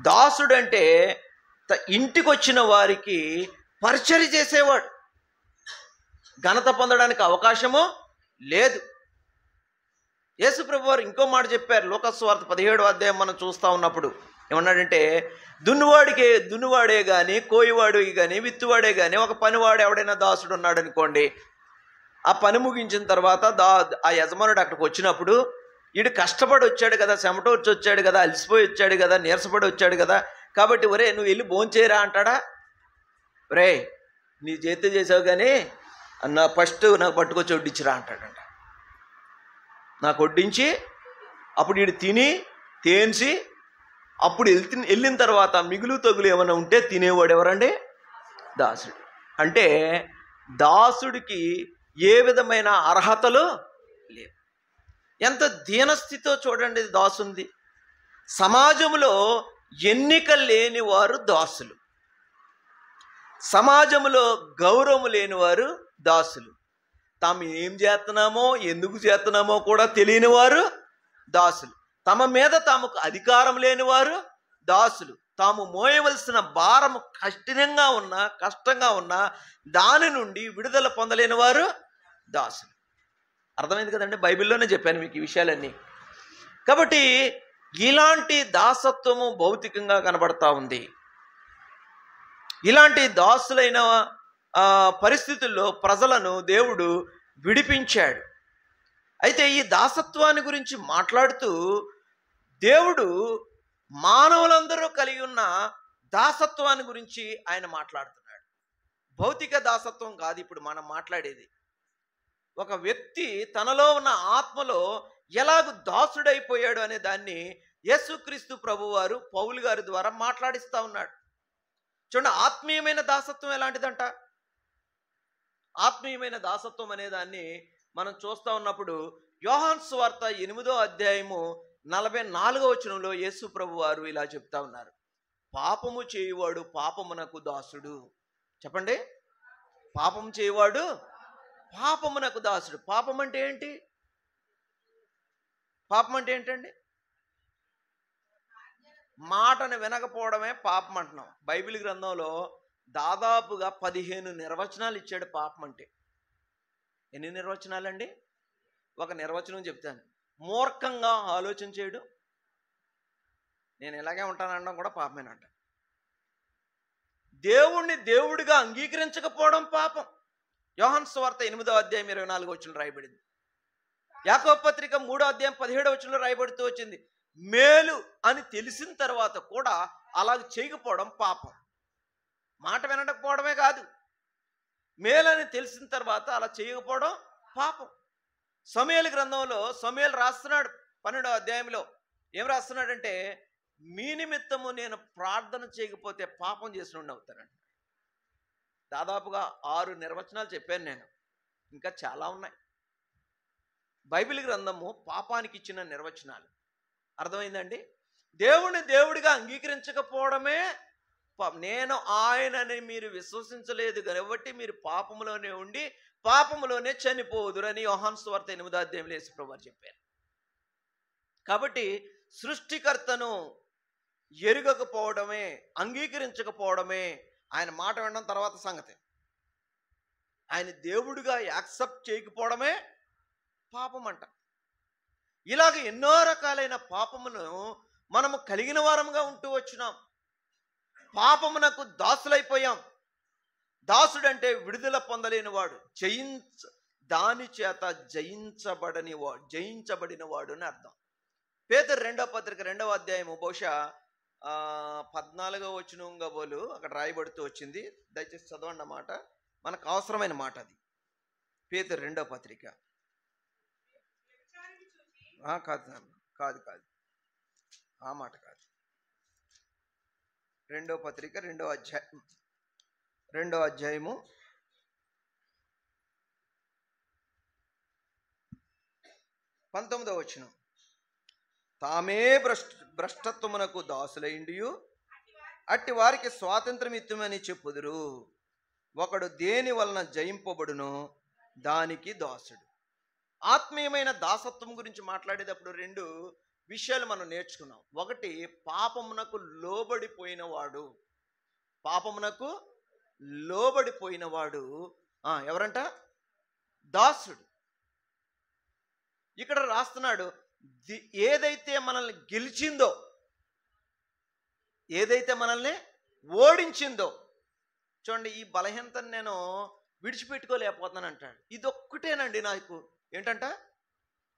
దాసుడు అంటే ఇంటికి వచ్చిన వారికి పరిచర్య చేసేవాడు. ఘనత పొందడానికి అవకాశము లేదు. యేసుప్రభు వారు ఇంకో మాట చెప్పారు. లూకాసు వార్త 17వ అధ్యాయం మనం చూస్తూ ఉన్నప్పుడు ఏమన్నాడంటే, దున్నువాడే కానీ, కోయివాడు కానీ, విత్తువాడే కానీ, ఒక పనివాడు ఎవడైనా దాసుడు ఉన్నాడు అనుకోండి, ఆ పని ముగించిన తర్వాత ఆ యజమానుడు అక్కడికి వచ్చినప్పుడు, వీడు కష్టపడి వచ్చాడు కదా, చెమటోర్చి వచ్చాడు కదా, అలసిపోయి వచ్చాడు కదా, నీరసపడి వచ్చాడు కదా, కాబట్టి ఒరే నువ్వు వెళ్ళి భోంచేయరా అంటాడా? ఒరే నీ చేతి చేసావు కానీ ఫస్ట్ నాకు పట్టుకొచ్చి వడ్డించిరా అంటాడంట. నాకు వడ్డించి అప్పుడు వీడు తిని తేన్సి అప్పుడు వెళ్ళిన తర్వాత మిగులు తగులు ఏమైనా ఉంటే తినేవాడు ఎవరండి? దాసుడు. అంటే దాసుడికి ఏ విధమైన అర్హతలు లేవు. ఎంత దీనస్థితితో చూడండి దాసుంది. సమాజంలో ఎన్నిక లేని వారు దాసులు, సమాజంలో గౌరవం లేని వారు దాసులు, తాము ఏం చేస్తున్నామో ఎందుకు చేస్తున్నామో కూడా తెలియని వారు దాసులు, తమ మీద తమకు అధికారం లేని వారు దాసులు, తాము మోయవలసిన భారం కష్టంగా ఉన్నా దాని నుండి విడుదల పొందలేని వారు దాసులు. అర్థమైంది కదండి, బైబిల్లోనే చెప్పాను మీకు ఈ విషయాలన్నీ. కాబట్టి ఇలాంటి దాసత్వము భౌతికంగా కనబడతా ఉంది. ఇలాంటి దాసులైన పరిస్థితుల్లో ప్రజలను దేవుడు విడిపించాడు. అయితే ఈ దాసత్వాన్ని గురించి మాట్లాడుతూ దేవుడు మానవులందరూ కలిగి ఉన్న దాసత్వాన్ని గురించి ఆయన మాట్లాడుతున్నాడు. భౌతిక దాసత్వం కాదు ఇప్పుడు మనం మాట్లాడేది. ఒక వ్యక్తి తనలో ఉన్న ఆత్మలో ఎలాగూ దాసుడైపోయాడు అనే దాన్ని యేసుక్రీస్తు ప్రభువారు పౌలు గారి ద్వారా మాట్లాడిస్తూ ఉన్నాడు. చూడండి, ఆత్మీయమైన దాసత్వం ఎలాంటిదంట? ఆత్మీయమైన దాసత్వం అనే దాన్ని మనం చూస్తూ ఉన్నప్పుడు యోహాను సువార్త 8వ అధ్యాయము 44వ వచనంలో యేసు ప్రభువారు ఇలా చెప్తా ఉన్నారు, పాపము చేయువాడు పాపమునకు దాసుడు. చెప్పండి, పాపము చేయువాడు పాపమునకు దాసుడు. పాపం అంటే ఏంటి? పాపం అంటే ఏంటండి? మాటను వినకపోవడమే పాపం అంటున్నాం. బైబిల్ గ్రంథంలో దాదాపుగా 15 నిర్వచనాలు ఇచ్చాడు పాపం అంటే. ఎన్ని నిర్వచనాలండి? ఒక నిర్వచనం చెప్తాను. మూర్ఖంగా ఆలోచన చేయడం, నేను ఇలాగే ఉంటాననడం కూడా పాపమేనంట. దేవుణ్ణి దేవుడిగా అంగీకరించకపోవడం పాపం. యోహాను సువార్త 8వ అధ్యాయం 24వ వచనం రాయబడింది. యాకోబు పత్రిక 3వ అధ్యాయం 17వ వచనంలో రాయబడుతూ వచ్చింది, మేలు అని తెలిసిన తర్వాత కూడా అలాగ చేయకపోవడం పాపం. మాట వినకపోవడమే కాదు, మేలు అని తెలిసిన తర్వాత అలా చేయకపోవడం పాపం. సమూయేలు గ్రంథంలో సమూయేలు రాస్తున్నాడు 12వ అధ్యాయంలో ఏం రాస్తున్నాడంటే, మీ నిమిత్తము నేను ప్రార్థన చేయకపోతే పాపం చేసినోడిని అవుతానండి. దాదాపుగా 6 నిర్వచనాలు చెప్పాను నేను, ఇంకా చాలా ఉన్నాయి. బైబిల్ గ్రంథము పాపానికి ఇచ్చిన నిర్వచనాలు. అర్థమైందండి? దేవుణ్ణి దేవుడిగా అంగీకరించకపోవడమే నేను ఆయనని మీరు విశ్వసించలేదు కాబట్టి మీరు పాపములోనే ఉండి పాపములోనే చనిపోదురని యోహాను సువార్త 8వ అధ్యాయంలో యేసు ప్రభువు చెప్పారు. కాబట్టి సృష్టికర్తను ఎరుగకపోవడమే, అంగీకరించకపోవడమే, ఆయన మాట వినడం తర్వాత సంగతి. ఆయన దేవుడిగా యాక్సెప్ట్ చేయకపోవడమే పాపం అంట. ఇలాగ ఎన్నో రకాలైన పాపమును మనము కలిగిన వారముగా ఉంటూ వచ్చినాం. పాపమునకు దాసులైపోయాం. దాసుడంటే విడుదల పొందలేని వాడు, దాని చేత జయించబడిన వాడు అని అర్థం. పేతురు 2వ పత్రిక 2వ అధ్యాయము బహుశా 14వ వచనం కాబోలు అక్కడ రాయబడుతూ వచ్చింది. దయచేసి చదవండి అన్నమాట, మనకు అవసరమైన మాట అది. పేతురు 2వ పత్రిక కాదు ఆ మాట కాదు. 2వ పత్రిక 2వ అధ్యాయము 19వ వచనం. తామే భ్రష్టత్వమునకు దాసులైండియు అట్టి వారికి స్వాతంత్రం ఇత్తుమని చెప్పుదురు. ఒకడు దేని వలన జయింపబడునో దానికి దాసుడు. ఆత్మీయమైన దాసత్వం గురించి మాట్లాడేటప్పుడు 2 విషయాలు మనం నేర్చుకున్నాం. ఒకటి, పాపమునకు లోబడిపోయినవాడు. పాపమునకు లోబడిపోయినవాడు ఎవరంట? దాసుడు. ఇక్కడ రాస్తున్నాడు, ఏదైతే మనల్ని గెలిచిందో, ఏదైతే మనల్ని ఓడించిందో. చూడండి, ఈ బలహీనతను నేను విడిచిపెట్టుకోలేకపోతున్నాను అంటాడు. ఇదొక్కటేనండి నాకు. ఏంటంట?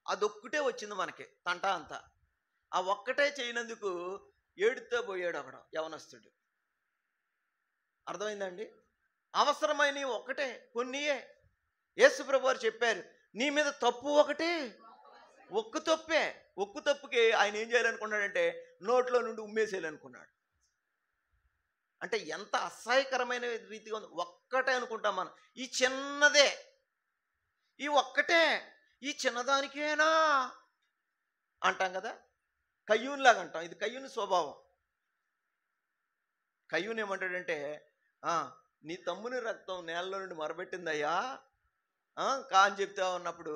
అదొక్కటే వచ్చింది మనకి తంట అంతా. ఆ ఒక్కటే చేయనందుకు ఏడుతో పోయాడు అక్కడ యవనస్తుడు. అర్థమైందండి? అవసరమైనవి ఒక్కటే, కొన్నియే. యేసుప్రభు వారు చెప్పారు, నీ మీద తప్పు ఒకటే, ఒక్క తప్పుకి ఆయన ఏం చేయాలనుకున్నాడంటే నోట్లో నుండి ఉమ్మేసేయాలనుకున్నాడు. అంటే ఎంత అసహ్యకరమైన రీతిగా ఉంది. ఒక్కటే అనుకుంటాం మనం, ఈ చిన్నదే, ఈ ఒక్కటే, ఈ చిన్నదానికేనా అంటాం కదా. కయ్యూన్లాగా అంటాం. ఇది కయ్యూని స్వభావం. కయ్యూని ఏమంటాడంటే, నీ తమ్ముని రక్తం నేలలో నుండి మరబెట్టిందయ్యా అని చెప్తా ఉన్నప్పుడు,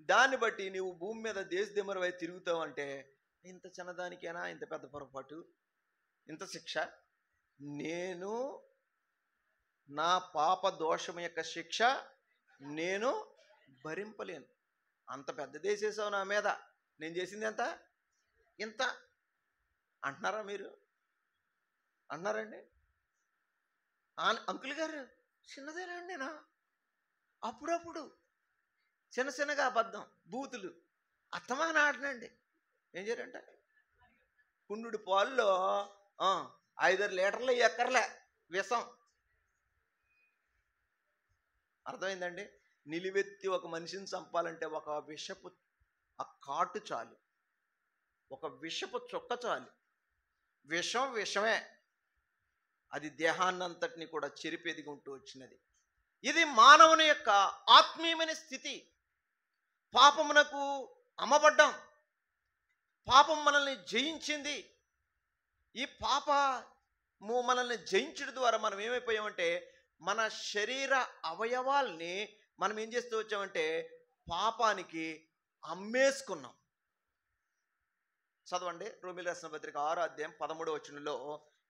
దాన్ని బట్టి నీవు భూమి మీద దేశదిమ్మరవై తిరుగుతావు అంటే, ఇంత చిన్నదానికేనా ఇంత పెద్ద పొరపాటు, ఇంత శిక్ష? నేను నా పాప దోషం యొక్క శిక్ష నేను భరింపలేను. అంత పెద్ద దేశేసావు నా మీద, నేను చేసింది ఎంత? ఇంత అంటున్నారా మీరు? అంటున్నారండి? అంకుల్ గారు, చిన్నదేనండి నేనా? అప్పుడప్పుడు చిన్నగా అబద్ధం, బూతులు అత్తమాన ఆడనండి. ఏం చేయరంట? కుండు పాల్లో 5 లీటర్లు ఎక్కర్లే విషం. అర్థమైందండి? నిలువెత్తి ఒక మనిషిని చంపాలంటే ఒక విషపు కాటు చాలు, ఒక విషపు చుక్క చాలు. విషమే అది దేహాన్నంతటిని కూడా చెరిపేదిగా ఉంటూ వచ్చినది. ఇది మానవుని యొక్క ఆత్మీయమైన స్థితి. పాపమునకు అమ్మబడ్డాం, పాపం మనల్ని జయించింది. ఈ పాపము మనల్ని జయించడం ద్వారా మనం ఏమైపోయామంటే, మన శరీర అవయవాల్ని మనం ఏం చేస్తూ వచ్చామంటే పాపానికి అమ్మేసుకున్నాం. చదవండి, రోమీయులకు రాసిన పత్రిక 6వ అధ్యాయం 13వ వచనంలో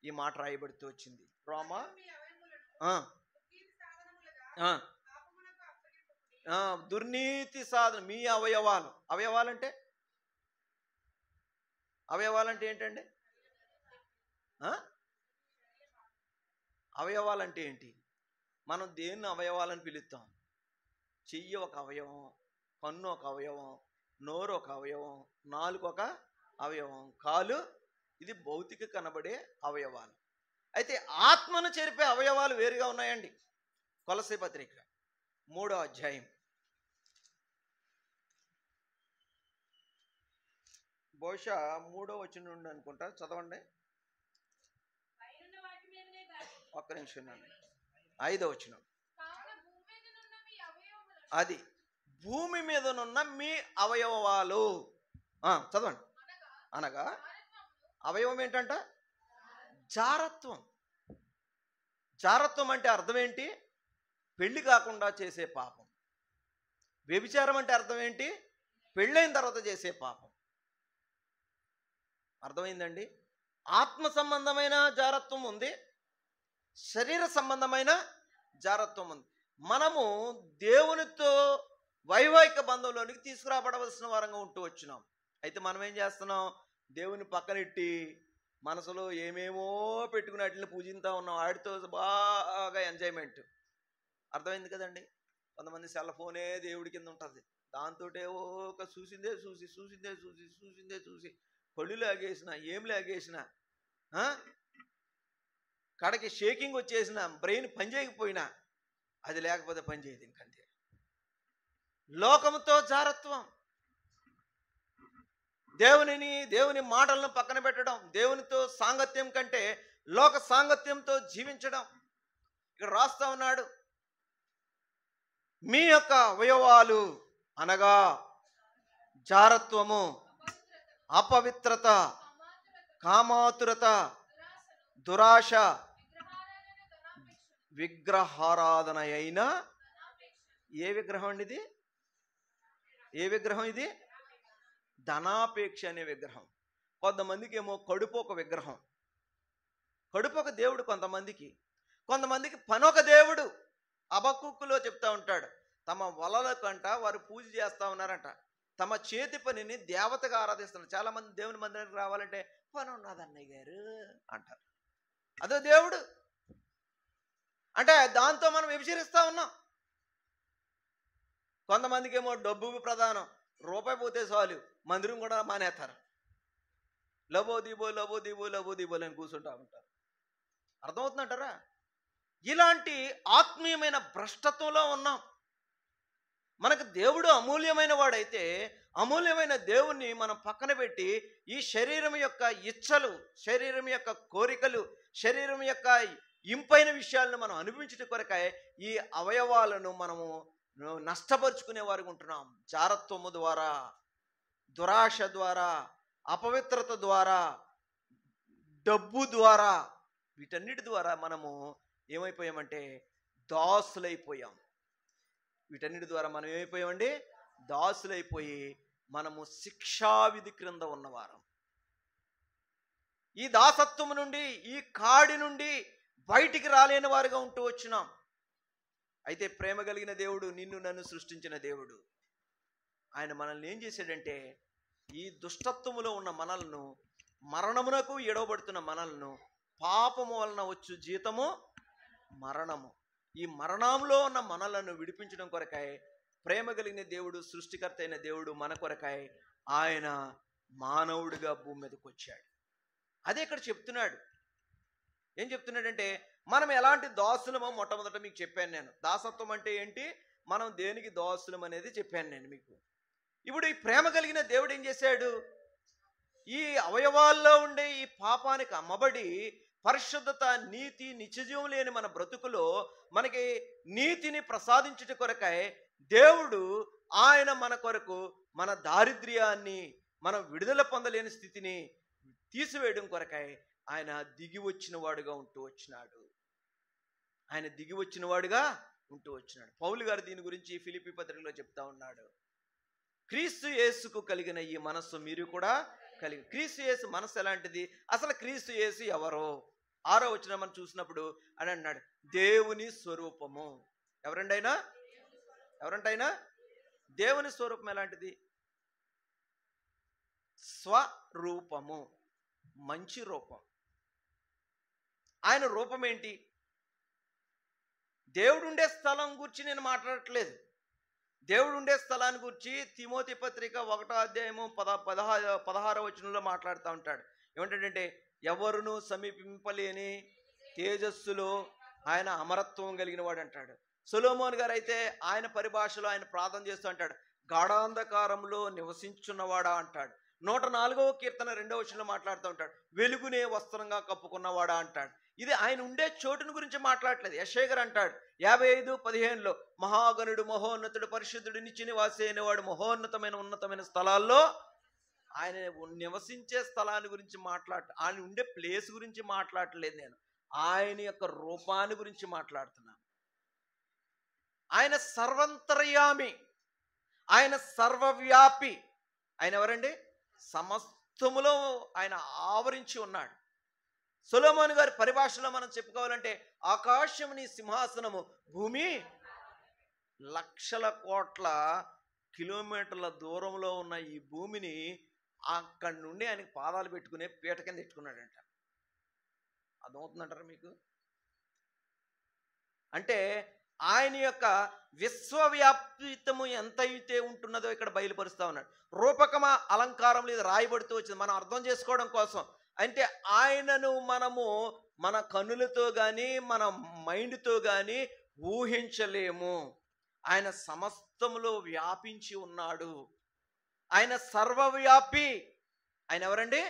ఈ మాట రాయబడుతూ వచ్చింది. రోమా దుర్నీతి సాధన మీ అవయవాలంటే ఏంటండి? అవయవాలంటే ఏంటి? మనం దేన్ని అవయవాలని పిలుస్తాం? చెయ్యి ఒక అవయవం, కన్ను ఒక అవయవం, నోరు ఒక అవయవం, నాలుక ఒక అవయవం, కాలు, ఇది భౌతిక కనబడే అవయవాలు. అయితే ఆత్మను చెరిపే అవయవాలు వేరుగా ఉన్నాయండి. కొలస్సీ పత్రిక 3వ అధ్యాయం బహుశా 3వ వచనం నుండి అనుకుంటా, చదవండి. ఒక్క నిమిషం. 5వ వచనం. అది భూమి మీదనున్న మీ అవయవాలు. చదవండి. అనగా అవయవం ఏంటంట? జారత్వం. జారత్వం అంటే అర్థం ఏంటి? పెళ్లి కాకుండా చేసే పాపం. వ్యభిచారం అంటే అర్థం ఏంటి? పెళ్ళైన తర్వాత చేసే పాపం. అర్థమైందండి? ఆత్మ సంబంధమైన జారత్వం ఉంది, శరీర సంబంధమైన జారత్వం ఉంది. మనము దేవునితో వైవాహిక బంధంలోనికి తీసుకురాబడవలసిన వారంగా ఉంటూ వచ్చినాం. అయితే మనం ఏం చేస్తున్నాం? దేవుని పక్కనెట్టి మనసులో ఏమేమో పెట్టుకుని వాటిని పూజిస్తూ ఉన్నాం. వాటితో బాగా ఎంజాయ్మెంట్. అర్థమైంది కదండి? కొంతమంది సెల్ ఫోనే దేవుడి కింద ఉంటుంది. దాంతో ఒక చూసిందే చూసి పళ్ళు లాగేసిన, ఏం లాగేసిన, కడకి షేకింగ్ వచ్చేసిన, బ్రెయిన్ పనిచేయకపోయినా అది లేకపోతే పనిచేయదు. ఇంకంతే. లోకంతో జారత్వం, దేవుని మాటలను పక్కన పెట్టడం, దేవునితో సాంగత్యం కంటే లోక సాంగత్యంతో జీవించడం. ఇక్కడ రాస్తా ఉన్నాడు, మీ యొక్క అవయవాలు అనగా జారత్వము, అపవిత్రత, కామాతురత, దురాశ, విగ్రహారాధన అయిన. ఏ విగ్రహం అండి ఇది? ఏ విగ్రహం ఇది? ధనాపేక్ష అనే విగ్రహం. కొంతమందికి ఏమో కడుపు ఒక విగ్రహం, కడుపు ఒక దేవుడు. కొంతమందికి పనొక దేవుడు. హబక్కూకులో చెప్తా ఉంటాడు, తమ వలల కంట వారు పూజ చేస్తూ ఉన్నారంట, తమ చేతి పనిని దేవతగా ఆరాధిస్తున్నారు. చాలామంది దేవుని మందిరానికి రావాలంటే పని ఉన్నది అన్నయ్య గారు అంటారు. అదో దేవుడు అంటే దాంతో మనం వ్యభిచరిస్తూ ఉన్నాం. కొంతమందికి ఏమో డబ్బు ప్రధానం, రూపాయి పోతే చాలు మందిరం కూడా మానేస్తారు. లబో దీబో అని కూర్చుంటా ఉంటారు. అర్థమవుతుందంటారా? ఇలాంటి ఆత్మీయమైన భ్రష్టత్వంలో ఉన్నాం. మనకు దేవుడు అమూల్యమైన వాడైతే అమూల్యమైన దేవుణ్ణి మనం పక్కన పెట్టి ఈ శరీరం యొక్క ఇచ్చలు, శరీరం యొక్క కోరికలు, శరీరం యొక్క ఇంపైన విషయాలను మనం అనుభవించడం కొరకాయ ఈ అవయవాలను మనము నష్టపరుచుకునే వారికి ఉంటున్నాం. జారత్వము ద్వారా, దురాశ ద్వారా, అపవిత్రత ద్వారా, డబ్బు ద్వారా, వీటన్నిటి ద్వారా మనము ఏమైపోయామంటే దాసులైపోయాం. వీటన్నిటి ద్వారా మనం ఏమైపోయామండి? దాసులైపోయి మనము శిక్షావిధి క్రింద ఉన్నవారం. ఈ దాసత్వము నుండి, ఈ కాడి నుండి బయటికి రాలేని వారుగా ఉంటూ వచ్చినాం. అయితే ప్రేమ కలిగిన దేవుడు, నిన్ను నన్ను సృష్టించిన దేవుడు, ఆయన మనల్ని ఏం చేశాడంటే ఈ దుష్టత్వములో ఉన్న మనల్ని, మరణమునకు ఎడవబడుతున్న మనల్ని, పాపము వలన వచ్చు జీతము మరణము, ఈ మరణంలో ఉన్న మనలను విడిపించడం కొరకాయ ప్రేమ కలిగిన దేవుడు, సృష్టికర్త అయిన దేవుడు మన కొరకాయ ఆయన మానవుడిగా భూమి మీదకి వచ్చాడు. అదే ఇక్కడ చెప్తున్నాడు. ఏం చెప్తున్నాడంటే మనం ఎలాంటి దాసులమో మొట్టమొదట మీకు చెప్పాను నేను. దాసత్వం అంటే ఏంటి, మనం దేనికి దాసులం అనేది చెప్పాను నేను మీకు. ఇప్పుడు ఈ ప్రేమ కలిగిన దేవుడు ఏం చేశాడు? ఈ అవయవాల్లో ఉండే ఈ పాపానికి అమ్మబడి పరిశుద్ధత, నీతి, నిత్యజీవం లేని మన బ్రతుకులో మనకి నీతిని ప్రసాదించుట కొరకై దేవుడు ఆయన మన కొరకు మన దారిద్ర్యాన్ని, మనం విడుదల పొందలేని స్థితిని తీసివేయడం కొరకై ఆయన దిగి వచ్చిన వాడుగా ఉంటూ వచ్చినాడు. ఆయన దిగి వచ్చిన వాడుగా ఉంటూ వచ్చినాడు. పౌలు గారు దీని గురించి ఫిలిప్పీ పత్రికలో చెప్తా ఉన్నాడు. క్రీస్తు యేసుకు కలిగిన ఈ మనస్సు మీరు కూడా కలిగి. క్రీస్తు యేసు మనస్సు ఎలాంటిది? అసలు క్రీస్తు యేసు ఎవరో 6వ వచనం మనం చూసినప్పుడు అని అన్నాడు, దేవుని స్వరూపము. ఎవరంటైనా దేవుని స్వరూపం ఎలాంటిది? స్వరూపము, మంచి రూపం. ఆయన రూపం ఏంటి? దేవుడు ఉండే స్థలం గురించి నేను మాట్లాడట్లేదు. దేవుడు ఉండే స్థలాన్ని గురించి తిమోతి పత్రిక 1వ అధ్యాయము 16వ వచనంలో మాట్లాడుతూ ఉంటాడు. ఏమంటాడంటే, ఎవరును సమీపింపలేని తేజస్సులో ఆయన అమరత్వం కలిగిన వాడు అంటాడు. సొలొమోన్ గారు అయితే ఆయన పరిభాషలో ఆయన ప్రార్థన చేస్తూ అంటాడు, గాఢాంధకారంలో నివసించున్నవాడా అంటాడు. 104వ కీర్తన 2వ వచనంలో మాట్లాడుతూ ఉంటాడు, వెలుగునే వస్త్రంగా కప్పుకున్నవాడా అంటాడు. ఇది ఆయన ఉండే చోటును గురించి మాట్లాడట్లేదు. యెషయా గారు అంటాడు 55:15లో, మహాగణుడు, మహోన్నతుడు, పరిశుద్ధుడు, నిత్య నివాసి అయినవాడు, మహోన్నతమైన ఉన్నతమైన స్థలాల్లో ఆయన నివసించే స్థలాన్ని గురించి ఆయన ఉండే ప్లేస్ గురించి మాట్లాడట్లేదు నేను. ఆయన యొక్క రూపాన్ని గురించి మాట్లాడుతున్నాను. ఆయన సర్వంతర్యామి, ఆయన సర్వవ్యాపి. ఆయన ఎవరండి? సమస్తములో ఆయన ఆవరించి ఉన్నాడు. సొలొమోను గారి పరిభాషలో మనం చెప్పుకోవాలంటే ఆకాశం నీ సింహాసనము, భూమి లక్షల కోట్ల కిలోమీటర్ల దూరంలో ఉన్న ఈ భూమిని అక్కడి నుండి ఆయనకి పాదాలు పెట్టుకునే పీట కింద పెట్టుకున్నాడంట. అర్థమవుతుందంటారా మీకు? అంటే ఆయన యొక్క విశ్వవ్యాప్తిత్వము ఎంత అయితే ఉంటున్నదో ఇక్కడ బయలుపరుస్తా ఉన్నాడు. రూపకమ అలంకారం ఇది రాయబడుతూ వచ్చింది మనం అర్థం చేసుకోవడం కోసం. అంటే ఆయనను మనము మన కన్నులతో కానీ మన మైండ్తో కానీ ఊహించలేము. ఆయన సమస్తములో వ్యాపించి ఉన్నాడు. ఆయన సర్వవ్యాపి. ఆయన ఎవరండి?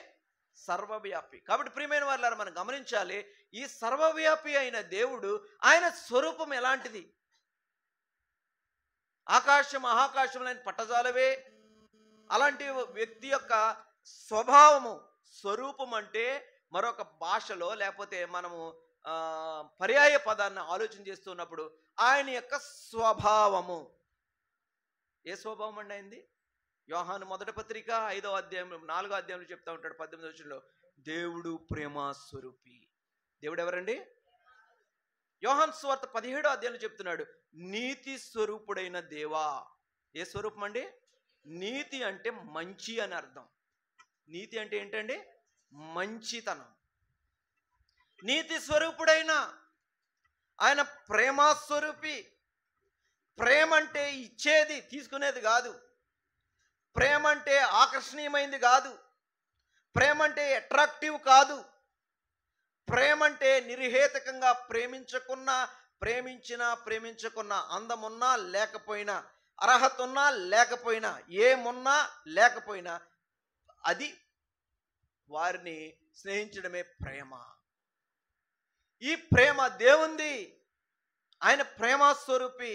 సర్వవ్యాపి. కాబట్టి ప్రియమైన వారులారా మనం గమనించాలి, ఈ సర్వవ్యాపి అయిన దేవుడు ఆయన స్వరూపం ఎలాంటిది? ఆకాశం మహాకాశంలోని పట్టజాలవే. అలాంటి వ్యక్తి యొక్క స్వభావము, స్వరూపం అంటే మరొక భాషలో లేకపోతే మనము పర్యాయ పదాన్ని ఆలోచన చేస్తున్నప్పుడు ఆయన యొక్క స్వభావము. ఏ స్వభావం అండి ఆయనది? యోహాను మొదటి పత్రిక 5వ అధ్యాయం 4వ అధ్యాయంలో చెప్తా ఉంటాడు 18వ వచనంలో, దేవుడు ప్రేమ స్వరూపి. దేవుడు ఎవరండి? యోహాను సువార్త 17వ అధ్యాయంలో చెప్తున్నాడు, నీతి స్వరూపుడైన దేవా. ఏ స్వరూపం అండి? నీతి అంటే మంచి అని అర్థం. నీతి అంటే ఏంటండి? మంచితనం. నీతి స్వరూపుడైన ఆయన ప్రేమస్వరూపి. ప్రేమ అంటే ఇచ్చేది, తీసుకునేది కాదు. ప్రేమ అంటే ఆకర్షణీయమైంది కాదు. ప్రేమ అంటే అట్రాక్టివ్ కాదు. ప్రేమ అంటే నిర్హేతుకంగా ప్రేమించుకున్నా అందమున్నా లేకపోయినా, అర్హత ఉన్నా లేకపోయినా, ఏమున్నా లేకపోయినా అది వారిని స్నేహించడమే ప్రేమ. ఈ ప్రేమ దేవుంది. ఆయన ప్రేమస్వరూపి,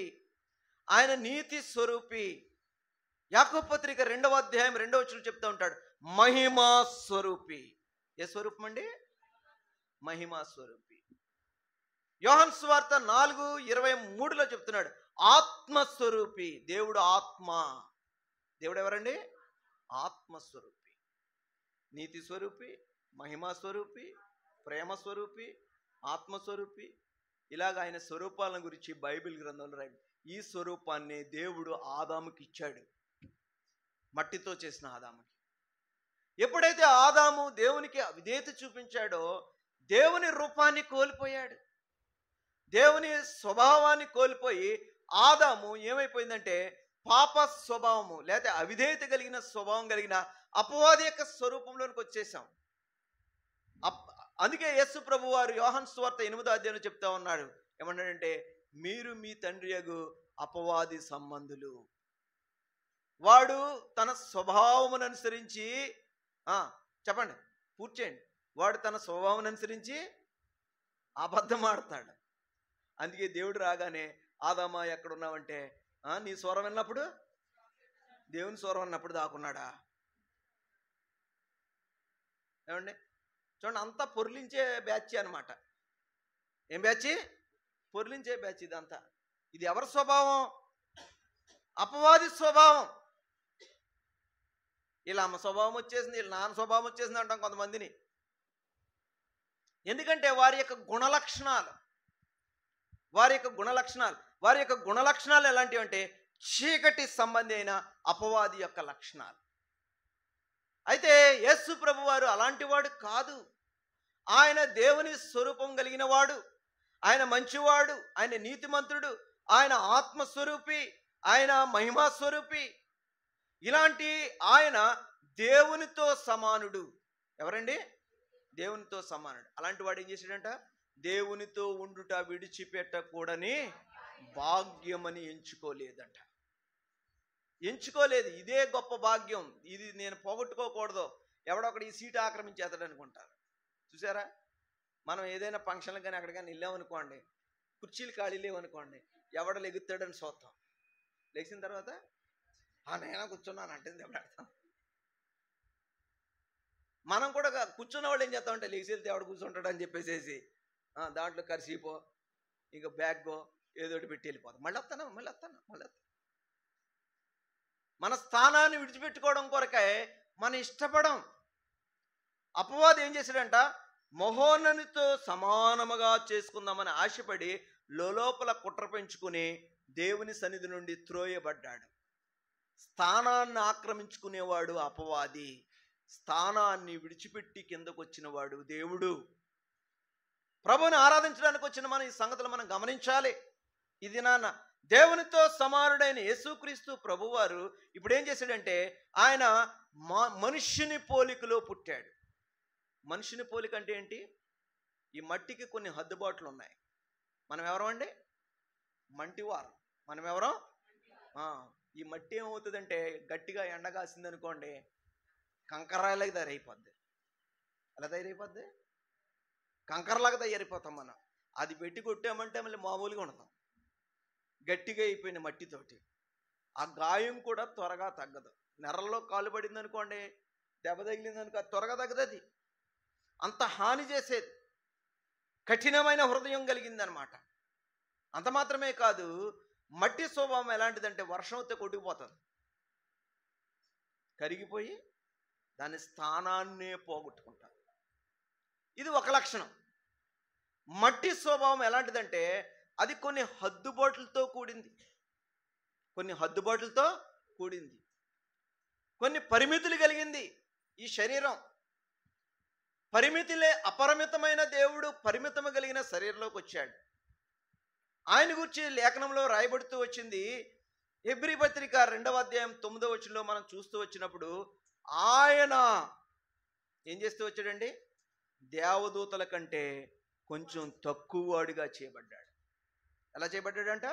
ఆయన నీతి స్వరూపి. యాకోబు పత్రిక 2వ అధ్యాయం 2వ వచనం చెప్తా ఉంటాడు, మహిమా స్వరూపి. ఏ స్వరూపం అండి? మహిమా స్వరూపి. యోహాను సువార్త 4:23లో చెప్తున్నాడు, ఆత్మస్వరూపి. దేవుడు ఆత్మ. దేవుడు ఎవరండి? ఆత్మస్వరూపి. నీతి స్వరూపి, మహిమా స్వరూపి, ప్రేమ స్వరూపి, ఆత్మస్వరూపి. ఇలాగ ఆయన స్వరూపాలను గురించి బైబిల్ గ్రంథంలో రాయి. ఈ స్వరూపాన్ని దేవుడు ఆదాముకి ఇచ్చాడు, మట్టితో చేసిన ఆదాముకి. ఎప్పుడైతే ఆదాము దేవునికి అవిధేయత చూపించాడో దేవుని రూపాన్ని కోల్పోయాడు, దేవుని స్వభావాన్ని కోల్పోయి ఆదాము ఏమైపోయిందంటే పాప స్వభావము లేకపోతే అవిధేయత కలిగిన స్వభావం కలిగిన అపవాది యొక్క స్వరూపంలోనికి వచ్చేసాం. అందుకే యేసు ప్రభు వారు యోహాను సువార్త 8వ అధ్యాయంలో చెప్తా ఉన్నాడు, ఏమన్నాడంటే, మీరు మీ తండ్రి యగు అపవాది సంబంధులు. వాడు తన స్వభావమును అనుసరించి చెప్పండి, పూర్తి చేయండి. వాడు తన స్వభావం అనుసరించి అబద్ధం ఆడతాడు. అందుకే దేవుడు రాగానే, ఆదామా ఎక్కడున్నావంటే, నీ స్వరం విన్నప్పుడు, దేవుని స్వరం విన్నప్పుడు దాకున్నాడా? ఏమండి చూడండి, అంతా పొర్లించే బ్యాచ్ అనమాట. ఏం బ్యాచ్? పొర్లించే బ్యాచ్ ఇదంతా. ఇది ఎవరి స్వభావం? అపవాది స్వభావం. వీళ్ళ అమ్మ స్వభావం వచ్చేసింది, వీళ్ళ నాన్న స్వభావం వచ్చేసింది అంటాం కొంతమందిని. ఎందుకంటే వారి యొక్క గుణలక్షణాలు ఎలాంటివి అంటే చీకటి సంబంధి అయిన అపవాది యొక్క లక్షణాలు. అయితే యేసు ప్రభు వారు అలాంటి వాడు కాదు. ఆయన దేవుని స్వరూపం కలిగిన వాడు, ఆయన మంచివాడు, ఆయన నీతిమంతుడు, ఆయన ఆత్మస్వరూపి, ఆయన మహిమా స్వరూపి. ఇలాంటి ఆయన దేవునితో సమానుడు. ఎవరండి? దేవునితో సమానుడు. అలాంటి వాడు ఏం చేశాడంట? దేవునితో ఉండుట విడిచిపెట్టకూడని భాగ్యమని ఎంచుకోలేదంట. ఎంచుకోలేదు. ఇదే గొప్ప భాగ్యం. ఇది నేను పోగొట్టుకోకూడదు. ఎవడొకడు ఈ సీటు ఆక్రమించేస్తాడు అనుకుంటారు. చూసారా, మనం ఏదైనా ఫంక్షన్లు కానీ అక్కడికైనా వెళ్ళామనుకోండి, కుర్చీలు ఖాళీ లేవనుకోండి, ఎవడు లెగుతాడని చూస్తాం. లేచిన తర్వాత నేనా కూర్చున్నాను అంటే పెడతాం. మనం కూడా కూర్చున్న వాళ్ళు ఏం చేస్తామంటే, లేచి వెళ్తే ఎవడు కూర్చుంటాడు అని చెప్పేసి దాంట్లో కర్సీపో ఇక బ్యాగ్గో ఏదోటి పెట్టి వెళ్ళిపోతాం. మళ్ళీ వస్తాను. మన స్థానాన్ని విడిచిపెట్టుకోవడం కొరకే మనం ఇష్టపడం. అపవాది ఏం చేశాడంట? మహోన్నతితో సమానముగా చేసుకుందామని ఆశపడి లోపల కుట్ర పెంచుకుని దేవుని సన్నిధి నుండి త్రోయబడ్డాడు. స్థానాన్ని ఆక్రమించుకునేవాడు అపవాది, స్థానాన్ని విడిచిపెట్టి కిందకు వచ్చినవాడు దేవుడు. ప్రభుని ఆరాధించడానికి వచ్చిన మనం ఈ సంగతులు మనం గమనించాలి. ఇది నాన్న దేవునితో సమానుడైన యేసుక్రీస్తు ప్రభువారు ఇప్పుడు ఏం చేశాడంటే ఆయన మనుష్యుని పోలికలో పుట్టాడు. మనుషుని పోలిక అంటే ఏంటి? ఈ మట్టికి కొన్ని హద్దుబాట్లు ఉన్నాయి. మనం ఎవరం అండి? మంటివారు. మనం ఎవరం? ఈ మట్టి ఏమవుతుందంటే గట్టిగా ఎండగాసింది అనుకోండి, కంకరాలకి తయారైపోద్ది. అలా తయారైపోద్ది, కంకరలాగా తయారైపోతాం మనం. అది పెట్టి కొట్టామంటే మళ్ళీ మామూలుగా ఉండతాం, గట్టిగా అయిపోయిన మట్టితోటి. ఆ గాయం కూడా త్వరగా తగ్గదు. నెరల్లో కాలు పడింది అనుకోండి, దెబ్బ తగిలింది అనుకో, త్వరగా తగ్గదు. అది అంత హాని చేసేది, కఠినమైన హృదయం కలిగిందనమాట. అంత మాత్రమే కాదు, మట్టి స్వభావం ఎలాంటిదంటే వర్షం వస్తే కొట్టుకుపోతుంది, కరిగిపోయి దాని స్థానాన్నే పోగొట్టుకుంటారు. ఇది ఒక లక్షణం. మట్టి స్వభావం ఎలాంటిదంటే అది కొన్ని హద్దుబాట్లతో కూడింది, కొన్ని హద్దుబాట్లతో కూడింది, కొన్ని పరిమితులు కలిగింది. ఈ శరీరం పరిమితులే, అపరిమితమైన దేవుడు పరిమితము కలిగిన శరీరంలోకి వచ్చాడు. ఆయన గురించి లేఖనంలో రాయబడుతూ వచ్చింది. హెబ్రీ పత్రిక 2వ అధ్యాయం 9వ వచనంలో మనం చూస్తూ వచ్చినప్పుడు ఆయన ఏం చేస్తూ వచ్చాడండి? దేవదూతల కంటే కొంచెం తక్కువ వాడిగా చేయబడ్డాడు. ఎలా చేయబడ్డాడంట?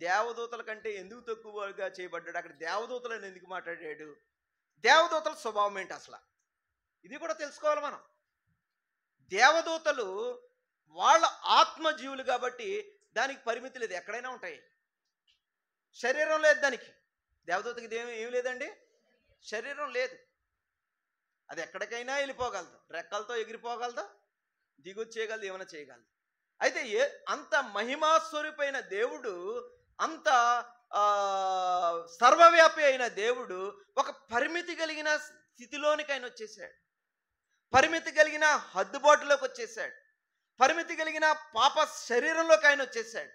దేవదూతల కంటే ఎందుకు తక్కువ వాడిగా చేయబడ్డాడు? అక్కడ దేవదూతలను ఎందుకు మాట్లాడాడు? దేవదూతల స్వభావం ఏంటి అసలు? ఇది కూడా తెలుసుకోవాలి మనం. దేవదూతలు వాళ్ళ ఆత్మజీవులు కాబట్టి దానికి పరిమితి లేదు, ఎక్కడైనా ఉంటాయి. శరీరం లేదు దానికి. దేవదూతకి ఏం లేదండి, శరీరం లేదు. అది ఎక్కడికైనా వెళ్ళిపోగలదు, రెక్కలతో ఎగిరిపోగలదు, దిగొచ్చేయగలదు, ఏమైనా చేయగలదు. అయితే అంత మహిమాస్వరూపైన దేవుడు, అంత సర్వవ్యాపి అయిన దేవుడు ఒక పరిమితి కలిగిన స్థితిలోనికి ఆయన వచ్చేసాడు. పరిమితి కలిగిన హద్దుబాటులోకి వచ్చేసాడు. పరిమితి కలిగిన పాప శరీరంలోకి ఆయన వచ్చేసాడు.